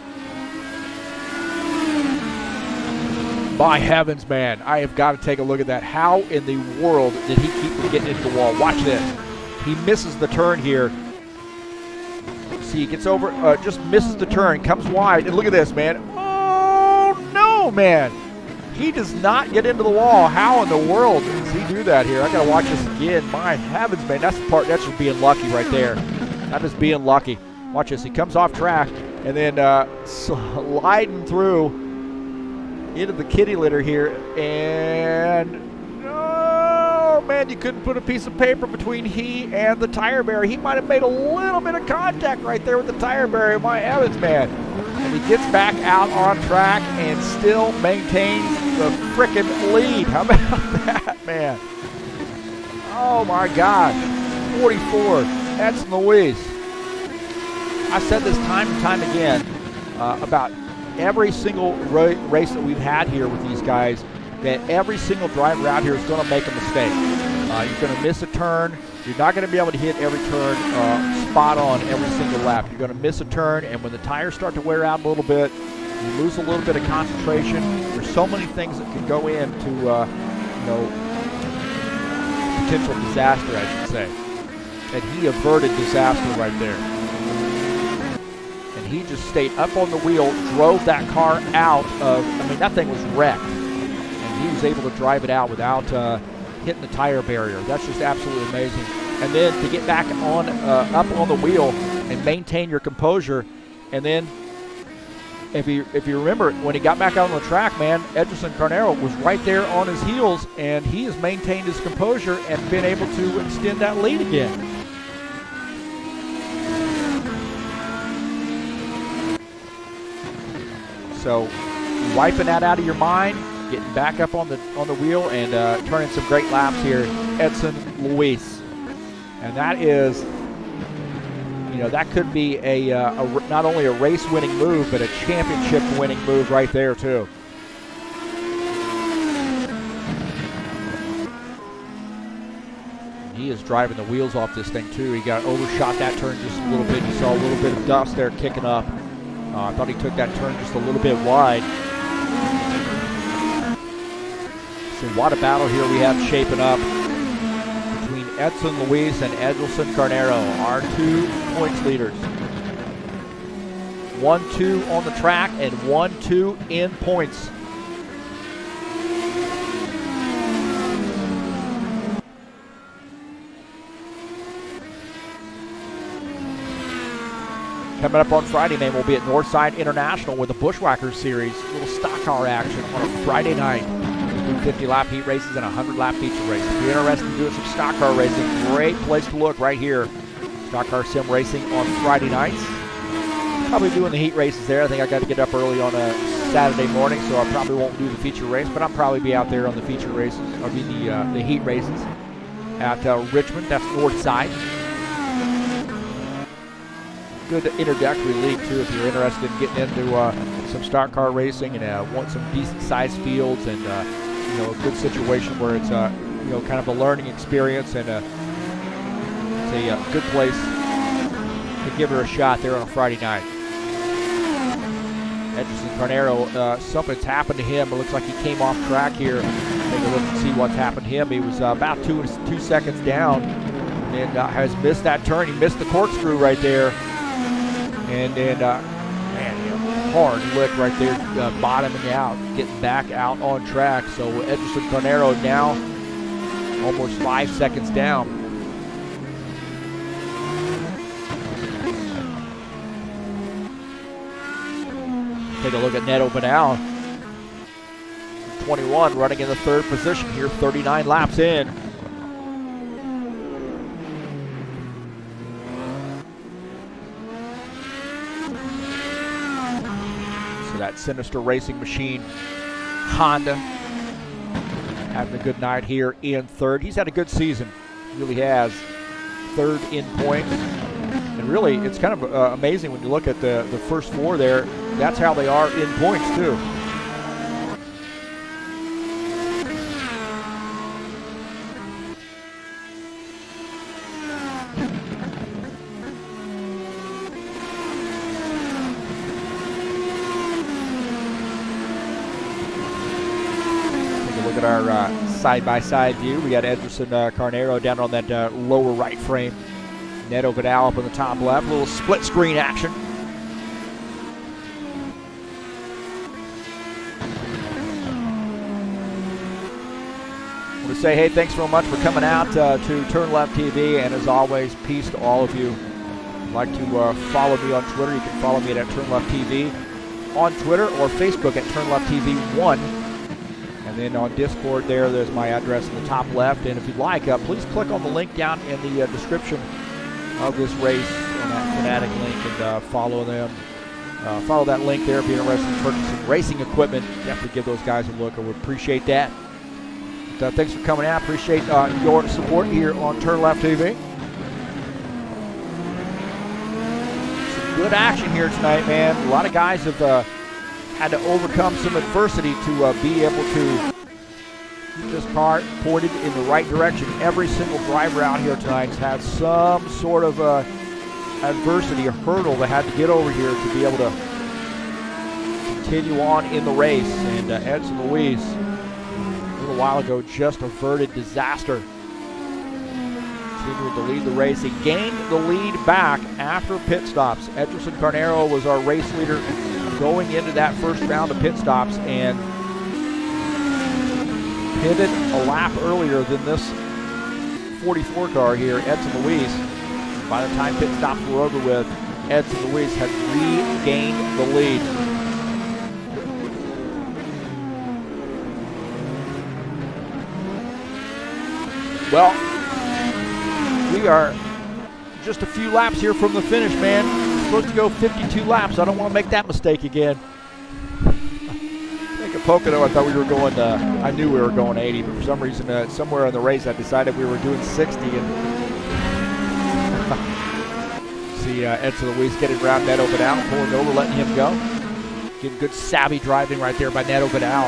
My heavens, man, I have got to take a look at that. How in the world did he keep from getting into the wall? Watch this. He misses the turn here. See, he gets over, just misses the turn, comes wide, and look at this, man. Oh, no, man. He does not get into the wall. How in the world does he do that here? I got to watch this again. My heavens, man. That's the part, that's just being lucky right there. That is being lucky. Watch this. He comes off track and then sliding through into the kitty litter here. And, oh, man, you couldn't put a piece of paper between he and the tire barrier. He might have made a little bit of contact right there with the tire barrier. My heavens, man. And he gets back out on track and still maintains the frickin' lead. How about that, man? Oh, my God. 44. That's Luis. I said this time and time again about every single race that we've had here with these guys, that every single driver out here is going to make a mistake. You're going to miss a turn. You're not going to be able to hit every turn spot on every single lap. You're going to miss a turn, and when the tires start to wear out a little bit, you lose a little bit of concentration. There's so many things that can go into, potential disaster, I should say. And he averted disaster right there. And he just stayed up on the wheel, drove that car out of, that thing was wrecked. And he was able to drive it out without hitting the tire barrier. That's just absolutely amazing. And then to get back on up on the wheel and maintain your composure. And then if you remember, when he got back out on the track, man, Ederson Carnero was right there on his heels, and he has maintained his composure and been able to extend that lead again. So wiping that out of your mind, getting back up on the wheel and turning some great laps here, Edson Luis. And that is you know, that could be not only a race-winning move, but a championship-winning move right there, too. He is driving the wheels off this thing, too. He got overshot that turn just a little bit. You saw a little bit of dust there kicking up. I thought he took that turn just a little bit wide. So what a battle here we have shaping up between Edson Luis and Edelson Carnero, our 2 points leaders. 1-2 on the track and 1-2 in points. Coming up on Friday, man, we'll be at Northside International with the Bushwhackers Series. A little stock car action on a Friday night. 50-lap heat races and a 100-lap feature race. If you're interested in doing some stock car racing, great place to look right here. Stock car sim racing on Friday nights. Probably doing the heat races there. I think I got to get up early on a Saturday morning, so I probably won't do the feature race, but I'll probably be out there on the feature races, the heat races at Richmond. That's Northside. Good introductory league too if you're interested in getting into some stock car racing and want some decent sized fields and you know, a good situation where it's you know, kind of a learning experience, and it's a good place to give her a shot there on a Friday night. Edson Carnero, something's happened to him. It looks like he came off track here. Take a look and see what's happened to him. He was about two seconds down and has missed that turn. He missed the corkscrew right there. And then, man, hard lick right there, bottoming out, getting back out on track. So Edson Carnero now almost 5 seconds down. Take a look at Neto Banal. 21 running in the 3rd position here, 39 laps in. That Sinister Racing Machine Honda having a good night here in 3rd. He's had a good season, really has. 3rd in points, and really it's kind of amazing when you look at the first 4 there. That's how they are in points too. Our side-by-side view. We got Edson Carnero down on that lower right frame. Neto Vidal up on the top left. A little split screen action. I want to say, hey, thanks so much for coming out to TurnLeft TV, and as always, peace to all of you. If you'd like to follow me on Twitter, you can follow me at TurnLeft TV on Twitter or Facebook at TurnLeft TV 1. And then on Discord there's my address in the top left. And if you'd like, please click on the link down in the description of this race on that Fanatic link and follow them. Follow that link there if you're interested in purchasing racing equipment. Definitely give those guys a look. I would appreciate that. But, thanks for coming out. Appreciate your support here on TurnLeft TV. Some good action here tonight, man. A lot of guys have had to overcome some adversity to be able to keep this car pointed in the right direction. Every single driver out here tonight has had some sort of adversity, a hurdle they had to get over here to be able to continue on in the race. And Edson Luis, a little while ago, just averted disaster. Continuing to lead the race. He gained the lead back after pit stops. Edson Carnero was our race leader going into that first round of pit stops and pitted a lap earlier than this 44 car here, Edson Luis. By the time pit stops were over with, Edson Luis had regained the lead. Well, we are just a few laps here from the finish, man. We're supposed to go 52 laps. I don't want to make that mistake again. I think at Pocono, I thought we were going, I knew we were going 80, but for some reason, somewhere in the race, I decided we were doing 60. And see, see Edson Luis getting around Neto Vidal, pulling over, letting him go. Getting good savvy driving right there by Neto Vidal.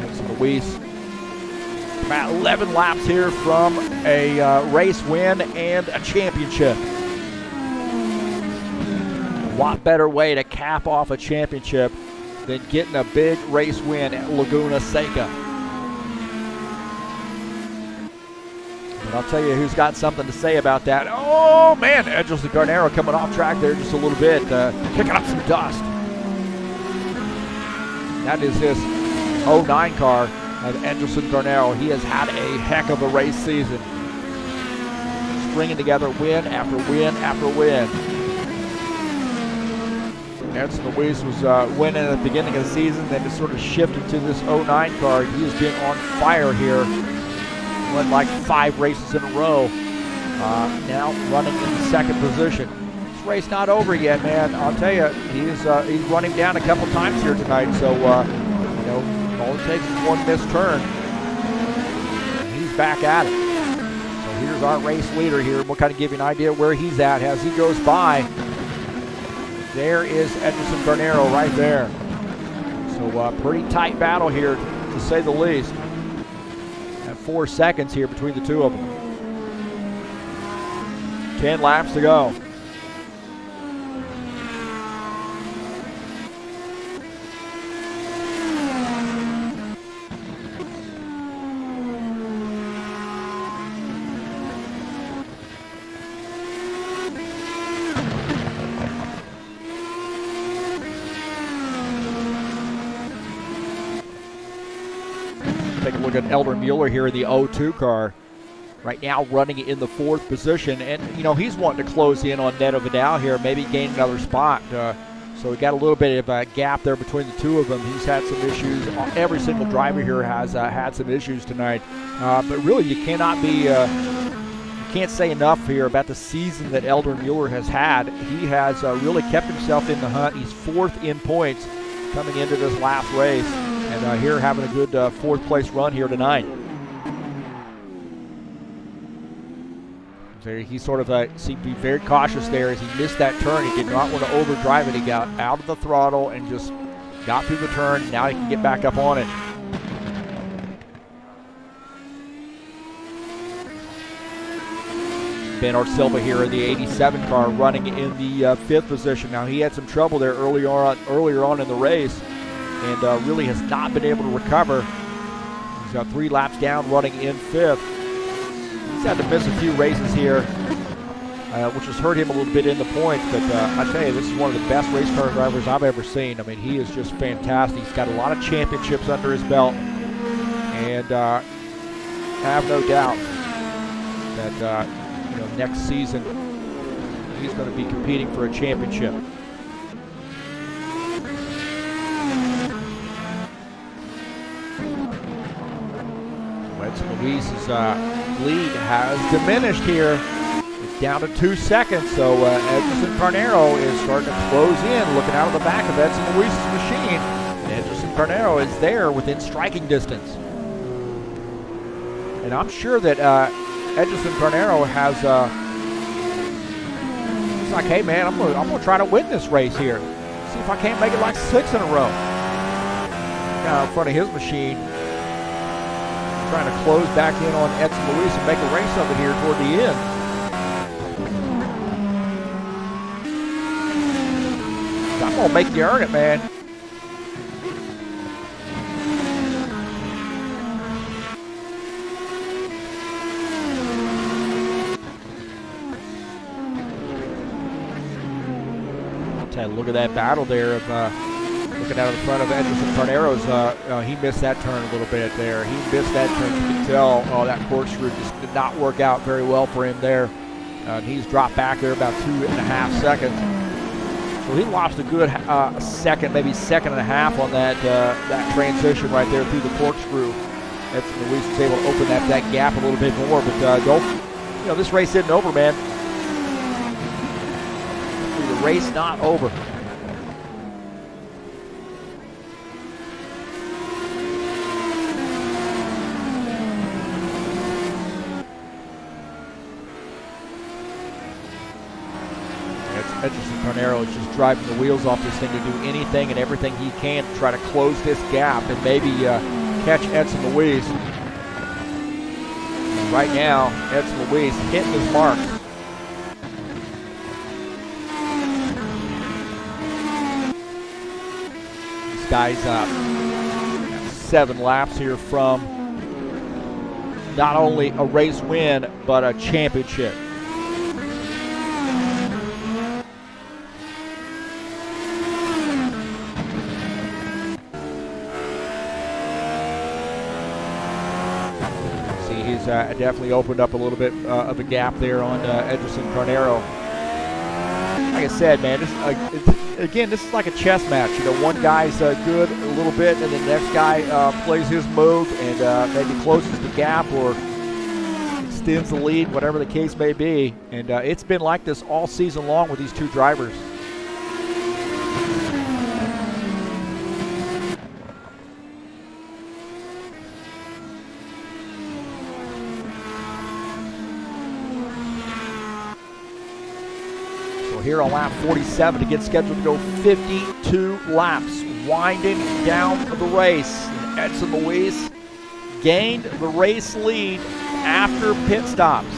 Edson Luis. About 11 laps here from a race win and a championship. A lot better way to cap off a championship than getting a big race win at Laguna Seca. And I'll tell you who's got something to say about that. Oh man, Edgerson Garnero coming off track there just a little bit, kicking up some dust. That is this 09 car of Edgerson Garnero. He has had a heck of a race season. Stringing together win after win after win. Edson Luis was winning at the beginning of the season, then just sort of shifted to this 09 car. He has been on fire here. Won like 5 races in a row. Now running in the second position. This race not over yet, man. I'll tell you, he's running down a couple times here tonight. So you know, all it takes is one missed turn. He's back at it. So here's our race leader here. We'll kind of give you an idea where he's at as he goes by. There is Edgerson Garnero right there. So pretty tight battle here, to say the least. At 4 seconds here between the two of them. 10 laps to go. Take a look at Eldon Mueller here in the 02 car. Right now running in the 4th position. And, you know, he's wanting to close in on Neto Vidal here, maybe gain another spot. So we got a little bit of a gap there between the two of them. He's had some issues. Every single driver here has had some issues tonight. But really, you cannot be, you can't say enough here about the season that Eldon Mueller has had. He has really kept himself in the hunt. He's 4th in points coming into this last race. And here having a good 4th place run here tonight. So he sort of seemed to be very cautious there as he missed that turn. He did not want to overdrive it. He got out of the throttle and just got through the turn. Now he can get back up on it. Bernard Silva here in the 87 car running in the 5th position. Now he had some trouble there earlier on in the race. And really has not been able to recover. He's got 3 laps down running in 5th. He's had to miss a few races here, which has hurt him a little bit in the points. But I tell you, this is one of the best race car drivers I've ever seen. I mean, he is just fantastic. He's got a lot of championships under his belt. And I have no doubt that you know, next season he's going to be competing for a championship. Edson Luis's lead has diminished here. It's down to 2 seconds, so Edgerson Garnero is starting to close in, looking out of the back of Edson Luis's machine. And Edgerson Garnero is there within striking distance. And I'm sure that Edgerson Garnero has, it's like, hey man, I'm gonna try to win this race here. See if I can't make it like 6 in a row. Now in front of his machine, trying to close back in on Edson Luis and make a race of it here toward the end. I'm going to make you earn it, man. I'll tell you, look at that battle there of looking out of the front of Edgerson Garnero's. He missed that turn a little bit there. He missed that turn. You can tell that corkscrew just did not work out very well for him there. He's dropped back there about 2.5 seconds. So he lost a good second, maybe 1.5 seconds on that transition right there through the corkscrew. Edson Luis was able to open that gap a little bit more. But this race isn't over, man. The race not over. Edson Carnero is just driving the wheels off this thing to do anything and everything he can to try to close this gap and maybe catch Edson Luis. And right now, Edson Luis hitting his marks. This guy's 7 laps here from not only a race win, but a championship. He's definitely opened up a little bit of a gap there on Edson Carnero. Like I said, man, this is like a chess match. You know, one guy's good a little bit, and the next guy plays his move and maybe closes the gap or extends the lead, whatever the case may be. And it's been like this all season long with these two drivers. Here on lap 47 to get scheduled to go 52 laps, winding down the race. And Edson Luis gained the race lead after pit stops.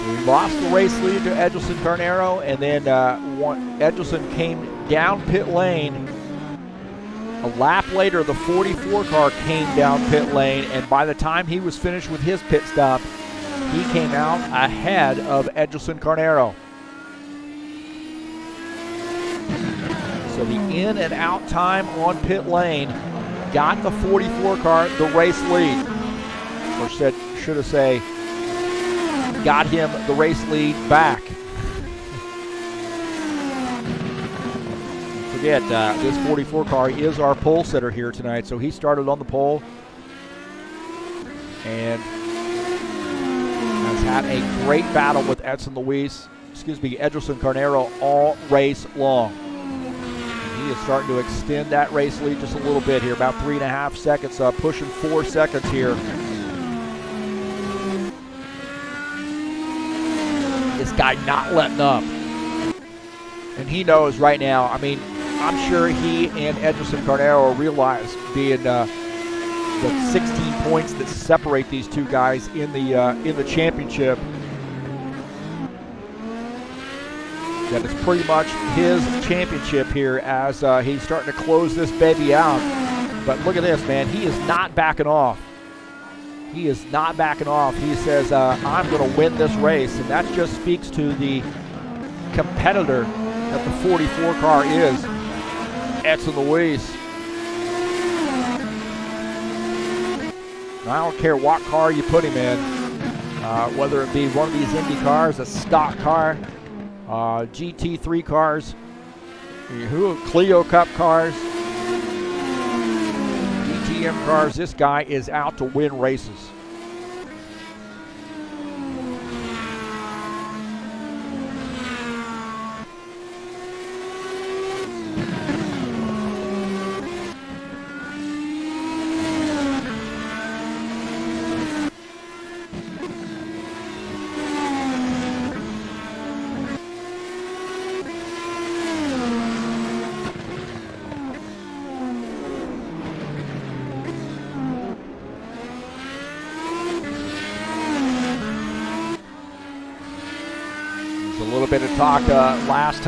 We lost the race lead to Edson Carnero, and then Edson came down pit lane. A lap later, the 44 car came down pit lane, and by the time he was finished with his pit stop, he came out ahead of Edson Carnero. So the in and out time on pit lane got the 44 car the race lead. Or should have said, got him the race lead back. Forget, this 44 car is our pole sitter here tonight. So he started on the pole and has had a great battle with Edson Carnero all race long. He is starting to extend that race lead just a little bit here, about 3.5 seconds, pushing 4 seconds here. This guy not letting up. And he knows right now, I mean, I'm sure he and Edson Carnero realize being the 16 points that separate these two guys in the championship, that is pretty much his championship here as he's starting to close this baby out. But look at this, man. He is not backing off. He is not backing off. He says, I'm going to win this race. And that just speaks to the competitor that the 44 car is, Edson Luis. I don't care what car you put him in, whether it be one of these Indy cars, a stock car, GT3 cars, Clio Cup cars, DTM cars. This guy is out to win races. A little bit of talk last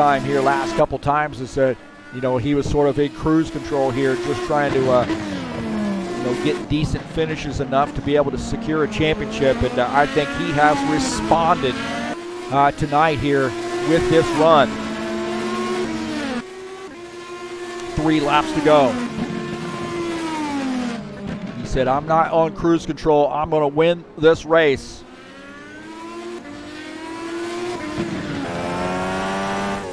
couple times is that, you know, he was sort of in cruise control here, just trying to get decent finishes enough to be able to secure a championship, and I think he has responded tonight here with this run. 3 laps to go. He said, I'm not on cruise control, I'm going to win this race.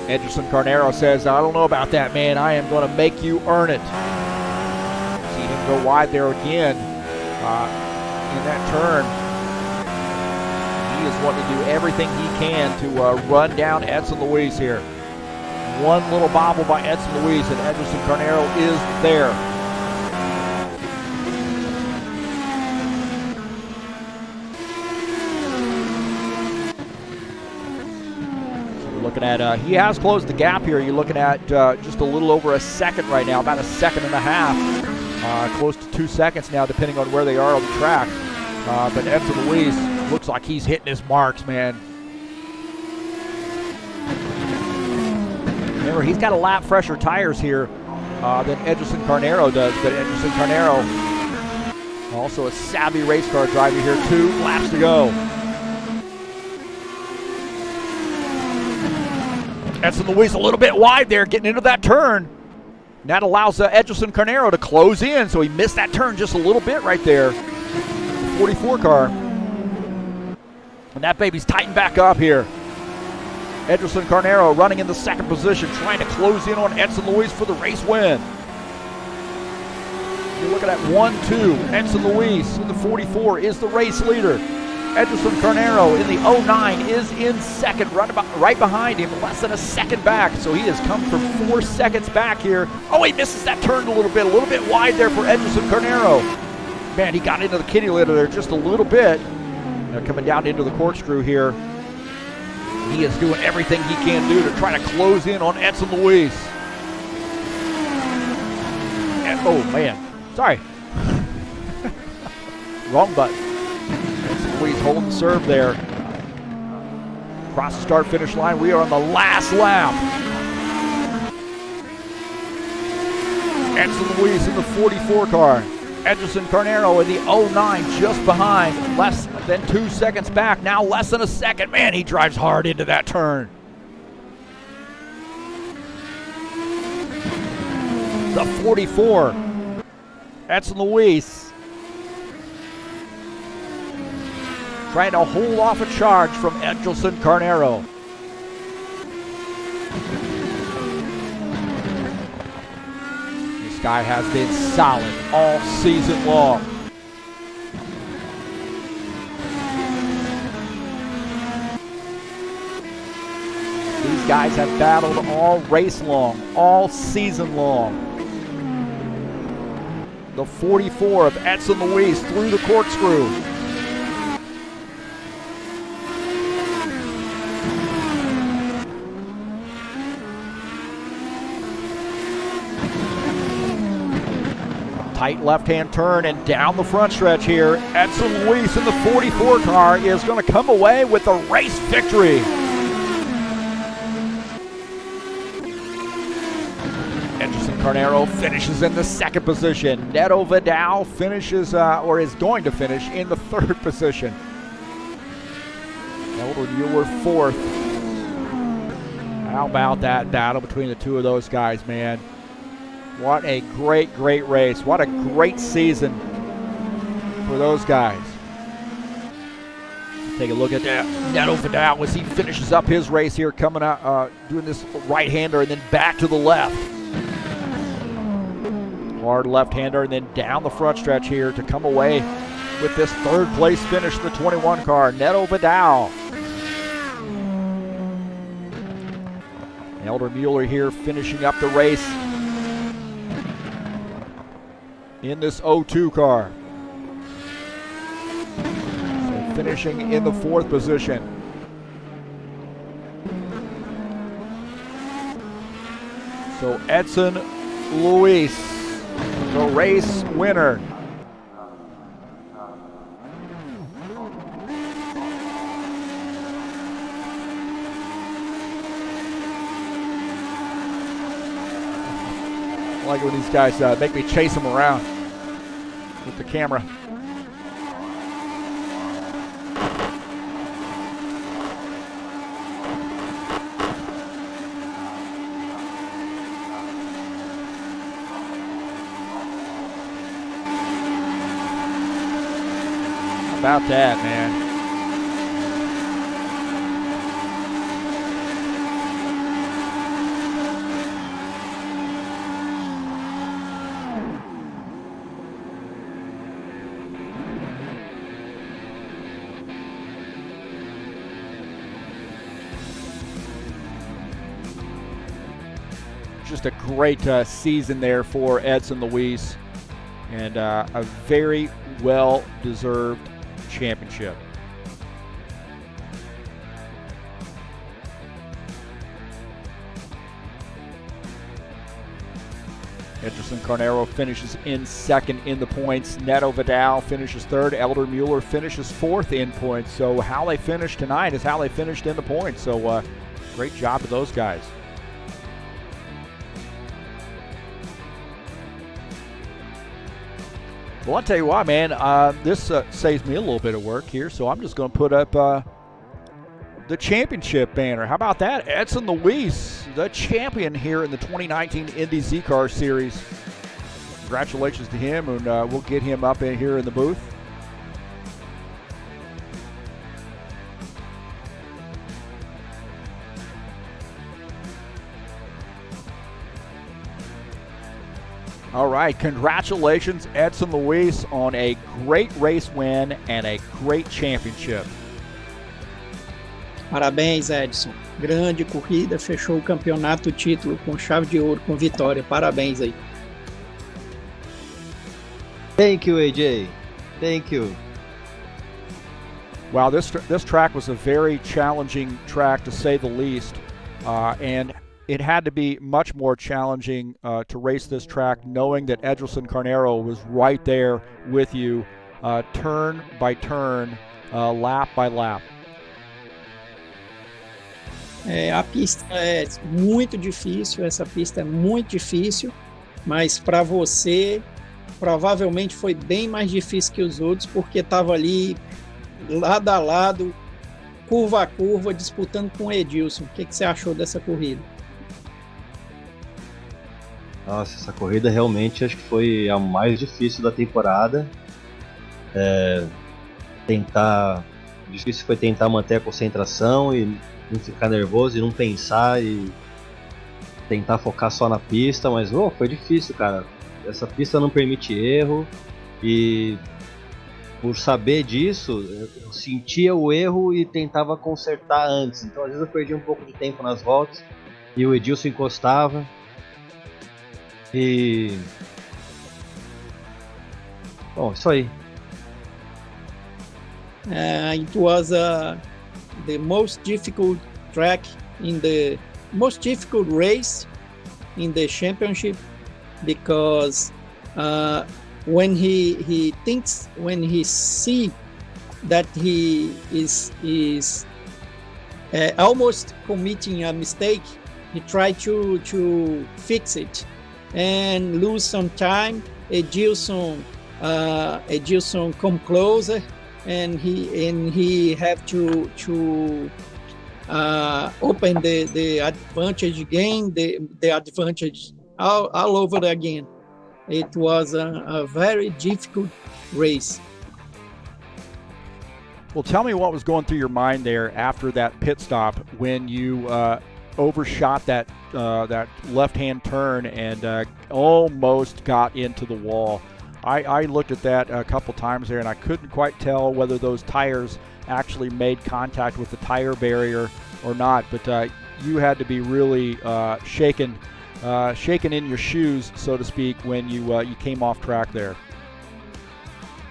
Edson Carnero says, I don't know about that, man. I am going to make you earn it. See him go wide there again in that turn. He is wanting to do everything he can to run down Edson Luis here. One little bobble by Edson Luis, and Edson Carnero is there. Looking at, he has closed the gap here. You're looking at just a little over a second right now, about a second and a half. Close to 2 seconds now, depending on where they are on the track. But Edson Luis looks like he's hitting his marks, man. Remember, he's got a lap fresher tires here than Edgerson Carnero does, but Edgerson Carnero, also a savvy race car driver here. 2 laps to go. Edson Luis a little bit wide there, getting into that turn. And that allows Edgerson Carnero to close in, so he missed that turn just a little bit right there. The 44 car. And that baby's tightened back up here. Edgerson Carnero running in the second position, trying to close in on Edson Luis for the race win. You're looking at 1-2. Edson Luis in the 44 is the race leader. Edgerson Carnero in the 09 is in second, right behind him, less than a second back. So he has come from 4 seconds back here. Oh, he misses that turn a little bit wide there for Edgerson Carnero. Man, he got into the kitty litter there just a little bit. Now coming down into the corkscrew here. He is doing everything he can do to try to close in on Edson Luis. And, oh, man. Sorry. Wrong button. Edson Luis holding serve there. Across the start-finish line, we are on the last lap. Edson Luis in the 44 car. Edgerson Carnero in the 09 just behind, less than 2 seconds back, now less than a second. Man, he drives hard into that turn. The 44, Edson Luis, trying to hold off a charge from Edgerson Carnero. This guy has been solid all season long. These guys have battled all race long, all season long. The 44 of Edson Luis through the corkscrew. Tight left-hand turn and down the front stretch here. Edson Luis in the 44 car is going to come away with the race victory. Edgerson Carnero finishes in the second position. Neto Vidal finishes, or is going to finish, in the third position. Elder Mueller fourth. How about that battle between the two of those guys, man? What a great race. What a great season for those guys. Take a look at that. Neto Vidal as he finishes up his race here, coming out, doing this right-hander and then back to the left. Hard left-hander and then down the front stretch here to come away with this third place finish in the 21 car. Neto Vidal. Elder Mueller here finishing up the race in this 02 car. So finishing in the fourth position. So Edson Luis, the race winner. I like when these guys make me chase them around with the camera. How about that, man? Just a great season there for Edson Luis, and a very well-deserved championship. Edgerson Carnero finishes in second in the points. Neto Vidal finishes third. Elder Mueller finishes fourth in points. So how they finished tonight is how they finished in the points. So great job to those guys. Well, I'll tell you what, man, this saves me a little bit of work here, so I'm just going to put up the championship banner. How about that? Edson Luis, the champion here in the 2019 Indy Z-Car Series. Congratulations to him, and we'll get him up in here in the booth. All right, congratulations, Edson Luis, on a great race win and a great championship. Parabéns, Edson. Grande corrida, fechou o campeonato, o título com chave de ouro, com vitória. Parabéns aí. Thank you, AJ. Thank you. Wow, this track was a very challenging track, to say the least, and it had to be much more challenging to race this track, knowing that Edgerson Carnero was right there with you, turn by turn, lap by lap. A pista é muito difícil, essa pista é muito difícil, mas para você provavelmente foi bem mais difícil que os outros, porque estava ali lado a lado, curva a curva, disputando com o Edilson. O que você achou dessa corrida? Nossa, essa corrida realmente acho que foi a mais difícil da temporada. Difícil foi tentar manter a concentração e não ficar nervoso e não pensar e tentar focar só na pista, mas foi difícil, cara. Essa pista não permite erro e por saber disso, eu sentia o erro e tentava consertar antes. Então às vezes eu perdia um pouco de tempo nas voltas e o Edilson encostava. E bom, isso aí. It was the most difficult track in the most difficult race in the championship, because when he see that he is almost committing a mistake, he try to fix it and lose some time. Edilson come closer, and he have to open the advantage again, the advantage all over again. It was a very difficult race. Well, tell me what was going through your mind there after that pit stop when you overshot that left-hand turn and almost got into the wall. I looked at that a couple times there, and I couldn't quite tell whether those tires actually made contact with the tire barrier or not, but you had to be really shaken in your shoes, so to speak, when you came off track there.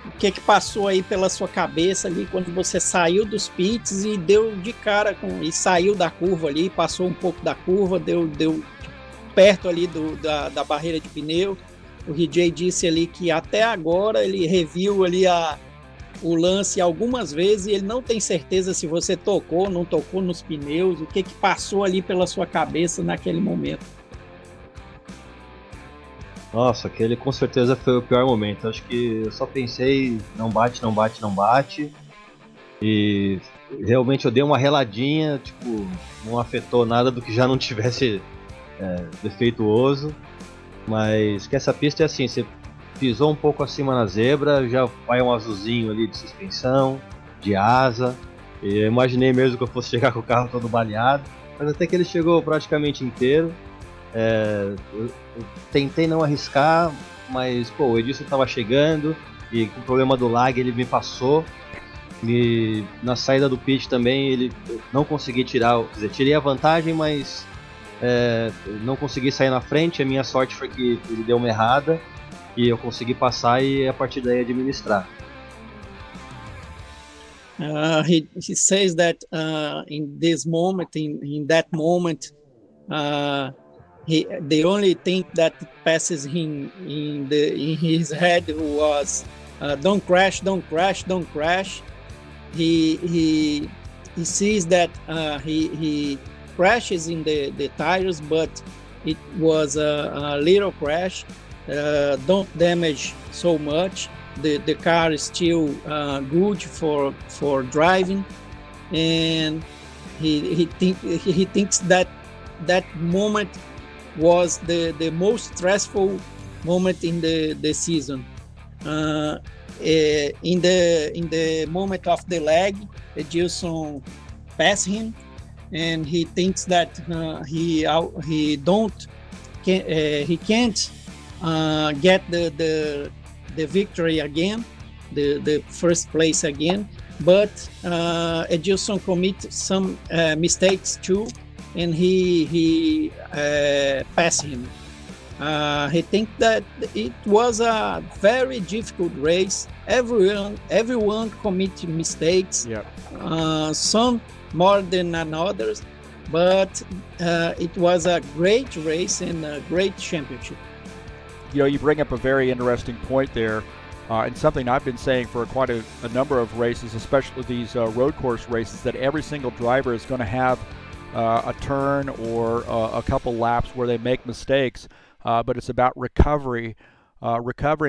O que passou aí pela sua cabeça ali quando você saiu dos pits e deu de cara e saiu da curva ali, passou um pouco da curva, deu perto ali da barreira de pneu? O RJ disse ali que até agora ele reviu ali o lance algumas vezes e ele não tem certeza se você tocou ou não tocou nos pneus. O que passou ali pela sua cabeça naquele momento? Nossa, aquele com certeza foi o pior momento. Acho que eu só pensei, não bate. E realmente eu dei uma reladinha, tipo, não afetou nada do que já não tivesse defeituoso. Mas que essa pista é assim, você pisou um pouco acima na zebra, já vai um azulzinho ali de suspensão, de asa. E eu imaginei mesmo que eu fosse chegar com o carro todo baleado, mas até que ele chegou praticamente inteiro. Eu tentei não arriscar, mas o Edilson estava chegando e com o problema do lag ele me passou. E na saída do pit também ele não consegui tirar, quer dizer, tirei a vantagem, mas não consegui sair na frente. A minha sorte foi que ele deu uma errada e eu consegui passar e a partir daí administrar. He says that in this moment, in that moment, the only thing that passes him in his head was don't crash, don't crash, don't crash. He sees that he crashes in the tires, but it was a little crash. Don't damage so much. The car is still good for driving, and he thinks that moment was the most stressful moment in the season. In the moment of the lag, Edilson passed him, and he thinks that he can't get the victory again, the first place again. But Edilson commit some mistakes too, and he passed him. He thinks that it was a very difficult race. Everyone commit mistakes. Yep. Some more than others, but it was a great race and a great championship. You bring up a very interesting point there, and something I've been saying for quite a number of races, especially these road course races, that every single driver is going to have a turn or a couple laps where they make mistakes, but it's about recovering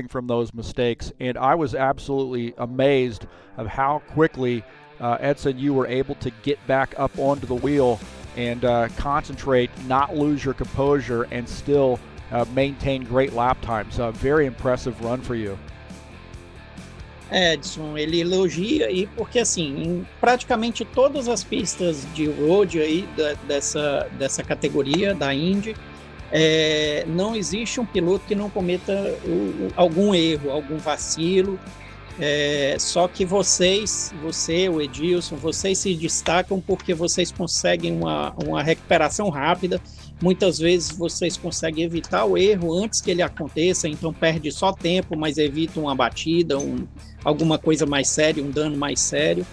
from those mistakes. And I was absolutely amazed of how quickly, Edson, you were able to get back up onto the wheel and concentrate, not lose your composure, and still maintain great lap times. A very impressive run for you. Edson, ele elogia aí porque assim, em praticamente todas as pistas de road aí dessa categoria da Indy, não existe um piloto que não cometa algum erro, algum vacilo. Só que você, o Edilson, vocês se destacam porque vocês conseguem uma recuperação rápida. Muitas vezes vocês conseguem evitar o erro antes que ele aconteça, então perde só tempo, mas evita uma batida, alguma coisa mais séria, um dano mais sério.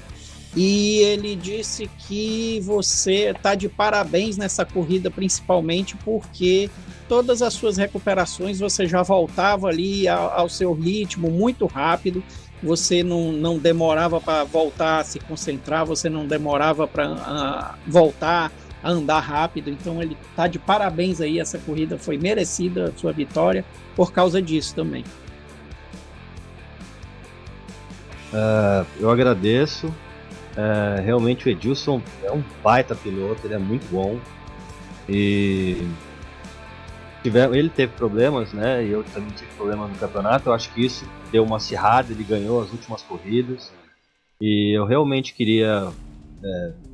E ele disse que você está de parabéns nessa corrida, principalmente porque todas as suas recuperações você já voltava ali ao seu ritmo muito rápido. Você não demorava para voltar a se concentrar, você não demorava para voltar a andar rápido. Então ele está de parabéns aí, essa corrida foi merecida, a sua vitória, por causa disso também. Eu agradeço. Realmente o Edilson é um baita piloto, ele é muito bom. E ele teve problemas, né? E eu também tive problemas no campeonato. Eu acho que isso deu uma acirrada, ele ganhou as últimas corridas. E eu realmente queria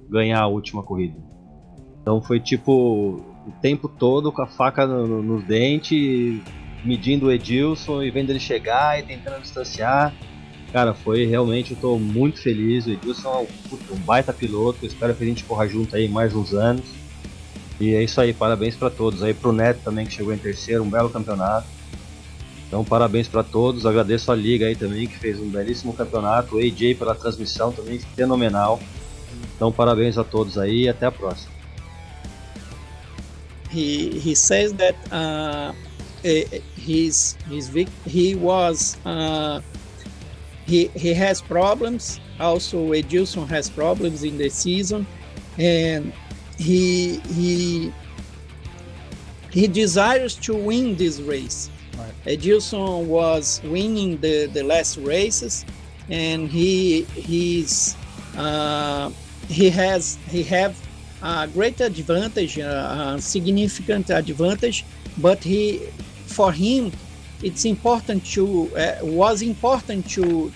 ganhar a última corrida. Então foi tipo o tempo todo com a faca no dente, medindo o Edilson e vendo ele chegar e tentando distanciar. Cara, foi realmente, eu tô muito feliz. O Edilson é um baita piloto. Eu espero que a gente corra junto aí mais uns anos. E é isso aí, parabéns para todos. Aí pro Neto também, que chegou em terceiro, um belo campeonato. Então parabéns para todos. Agradeço a Liga aí também, que fez um belíssimo campeonato. O AJ pela transmissão também, fenomenal. Então parabéns a todos aí e até a próxima. He says that he has problems. Also, Edilson has problems in the season, and he desires to win this race. Right. Edilson was winning the last races, and he have a great advantage, a significant advantage, but for him it's important was important to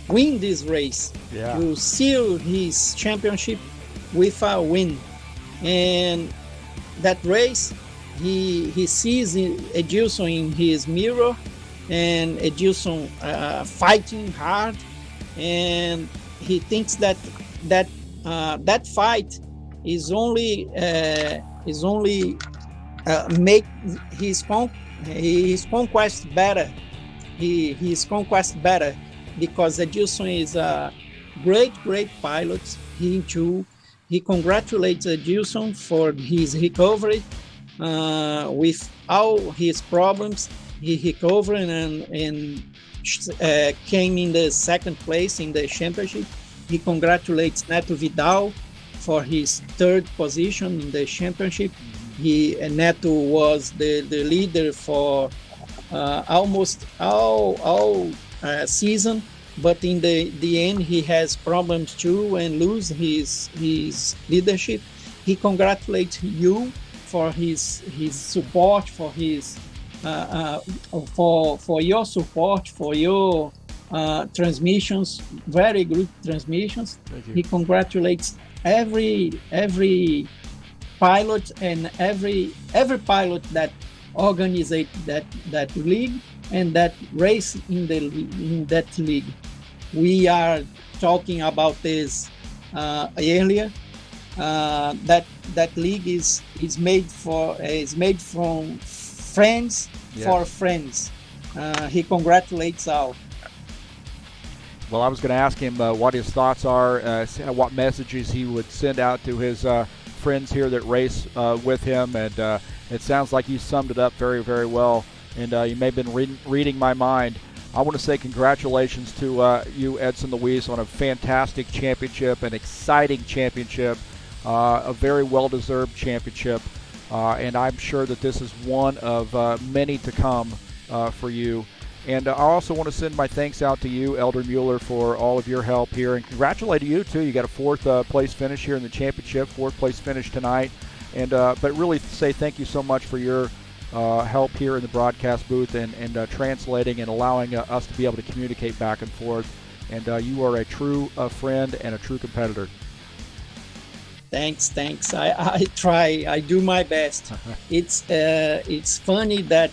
win this race, to seal his championship with a win. And that race, he sees Edilson in his mirror, and Edilson fighting hard, and he thinks that fight is only make his conquest better. His conquest better, because Edilson is a great pilot. He congratulates Edilson for his recovery, with all his problems, he recovered and came in the second place in the championship. He congratulates Neto Vidal for his third position in the championship. Neto was the leader for almost all season, but in the end he has problems too and lose his leadership. He congratulates you for his support, for his for your support, for your transmissions, very good transmissions. He congratulates every pilot and every pilot that organized that league and that race in that league. We are talking about this earlier. That league is made from friends for friends. He congratulates all. Well, I was going to ask him what his thoughts are, what messages he would send out to his friends here that race with him, and it sounds like you summed it up very, very well, and you may have been reading my mind. I want to say congratulations to you, Edson Luis, on a fantastic championship, an exciting championship, a very well-deserved championship, and I'm sure that this is one of many to come for you. And I also want to send my thanks out to you, Elder Mueller, for all of your help here. And congratulate you, too. You got a fourth place finish here in the championship, fourth place finish tonight. And but really say thank you so much for your help here in the broadcast booth and translating and allowing us to be able to communicate back and forth. And you are a true friend and a true competitor. Thanks. I try. I do my best. It's funny that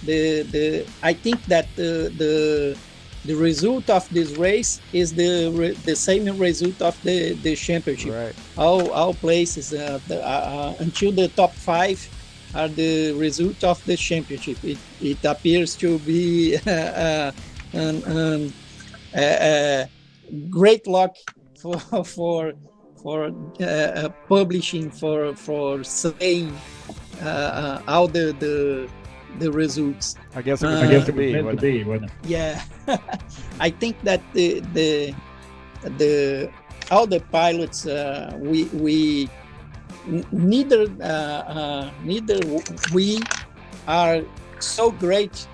I think that the result of this race is the same result of the championship. Right. All places until the top 5 are the result of the championship. It appears to be great luck for publishing, for saying all the results. I guess it was meant to be, wasn't it? Yeah, I think that the all the pilots we neither we are so great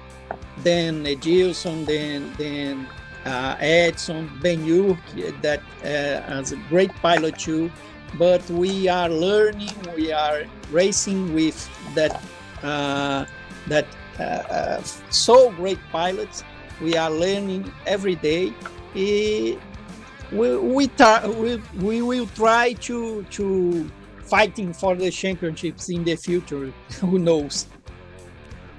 than Gilson, than Edson, Ben-Hur, that as a great pilot too, but we are learning, we are racing with that so great pilots. We are learning every day. We will try to fighting for the championships in the future. Who knows?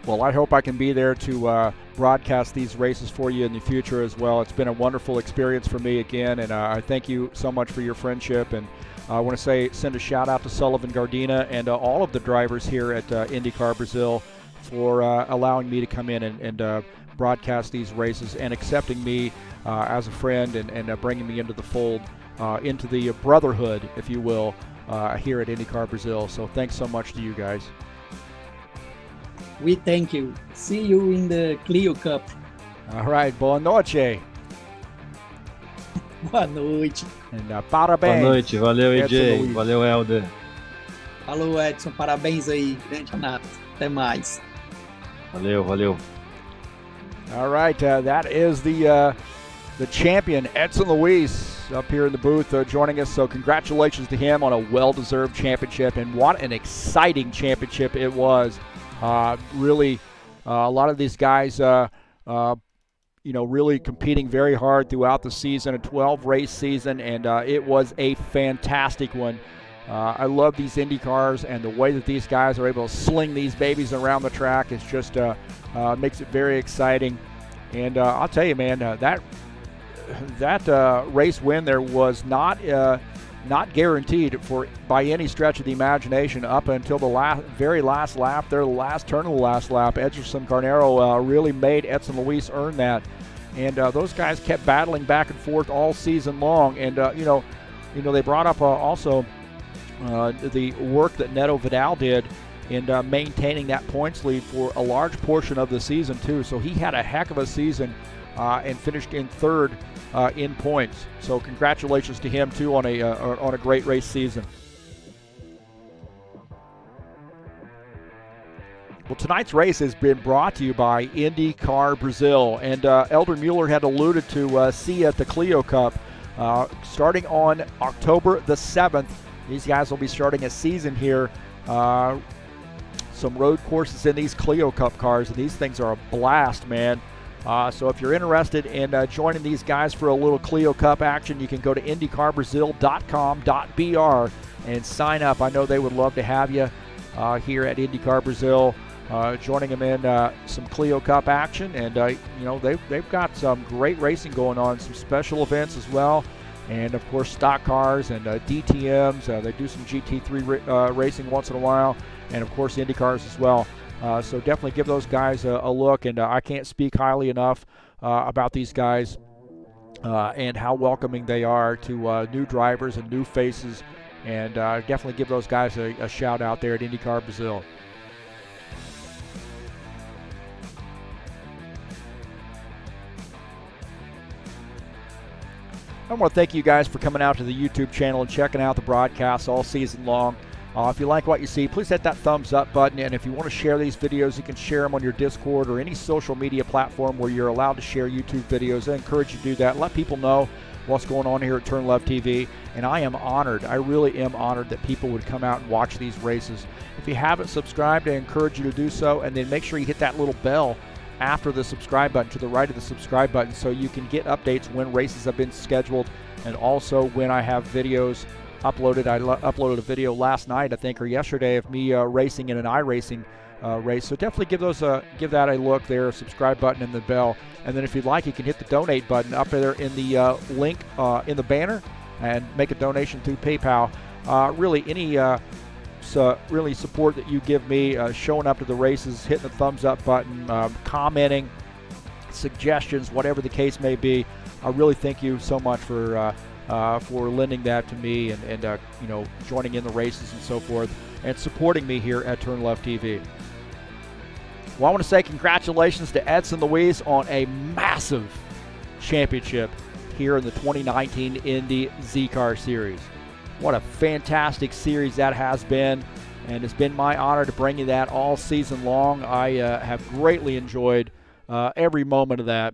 Well, I hope I can be there to broadcast these races for you in the future as well. It's been a wonderful experience for me again, and I thank you so much for your friendship. And I want to send a shout out to Sullivan Gardena and all of the drivers here at IndyCar Brazil for allowing me to come in and broadcast these races and accepting me as a friend and bringing me into the fold, into the brotherhood, if you will, here at IndyCar Brazil. So thanks so much to you guys. We thank you. See you in the Clio Cup. All right, boa noite. Boa noite. And parabéns. Boa noite, valeu Edson AJ, valeu Helder. Falou, Edson, parabéns aí, grande Renato. Até mais. Valeu. All right, that is the champion, Edson Luis, up here in the booth joining us. So congratulations to him on a well-deserved championship, and what an exciting championship it was. Really, a lot of these guys, really competing very hard throughout the season, a 12-race season, and it was a fantastic one. I love these Indy cars, and the way that these guys are able to sling these babies around the track is just makes it very exciting. And I'll tell you, man, that race win there was not guaranteed by any stretch of the imagination up until the very last lap. The last turn of the last lap, Edson Carneiro really made Edson Luis earn that. And those guys kept battling back and forth all season long. And they brought up also the work that Neto Vidal did in maintaining that points lead for a large portion of the season too. So he had a heck of a season and finished in third in points. So congratulations to him too on a great race season. Well, tonight's race has been brought to you by IndyCar Brazil, and Elder Mueller had alluded to see you at the Clio Cup starting on October the 7th. These guys will be starting a season here. Some road courses in these Clio Cup cars, and these things are a blast, man. So if you're interested in joining these guys for a little Clio Cup action, you can go to IndyCarBrazil.com.br and sign up. I know they would love to have you here at IndyCar Brazil. Joining them in some Clio Cup action, and you know, they've got some great racing going on, some special events as well, and of course stock cars and DTMs. They do some GT3 racing once in a while, and of course Indy cars as well. So definitely give those guys a look, and I can't speak highly enough about these guys and how welcoming they are to new drivers and new faces, and definitely give those guys a shout out there at IndyCar Brazil. I want to thank you guys for coming out to the YouTube channel and checking out the broadcasts all season long. If you like what you see, please hit that thumbs up button. And if you want to share these videos, you can share them on your Discord or any social media platform where you're allowed to share YouTube videos. I encourage you to do that. Let people know what's going on here at TurnLeft TV. And I am honored. I really am honored that people would come out and watch these races. If you haven't subscribed, I encourage you to do so. And then make sure you hit that little bell after the subscribe button, to the right of the subscribe button, so you can get updates when races have been scheduled, and also when I have videos uploaded. I uploaded a video last night, I think, or yesterday, of me racing in an iRacing race. So definitely give that a look there, subscribe button and the bell. And then if you'd like, you can hit the donate button up there in the link in the banner and make a donation through PayPal. Really, any really support that you give me, showing up to the races, hitting the thumbs up button, commenting, suggestions, whatever the case may be. I really thank you so much for lending that to me, and you know, joining in the races and so forth, and supporting me here at TurnLeft TV. Well, I want to say congratulations to Edson Luis on a massive championship here in the 2019 Indy Z-Car Series. What a fantastic series that has been, and it's been my honor to bring you that all season long. I have greatly enjoyed every moment of that.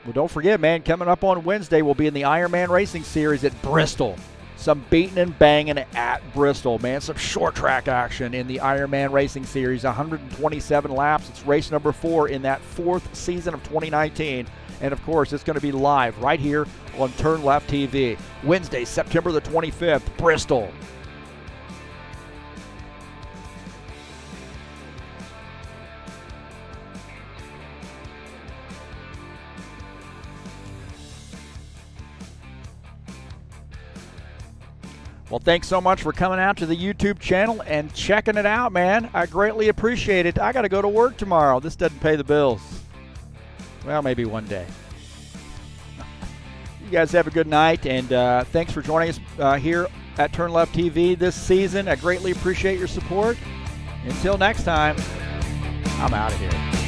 Well, don't forget, man, coming up on Wednesday, we'll be in the Ironman Racing Series at Bristol. Some beating and banging at Bristol, man. Some short track action in the Ironman Racing Series. 127 laps. It's race number 4 in that 4th season of 2019. And, of course, it's going to be live right here on TurnLeft TV. Wednesday, September the 25th, Bristol. Well, thanks so much for coming out to the YouTube channel and checking it out, man. I greatly appreciate it. I got to go to work tomorrow. This doesn't pay the bills. Well, maybe one day. You guys have a good night, and thanks for joining us here at TurnLeft TV this season. I greatly appreciate your support. Until next time, I'm out of here.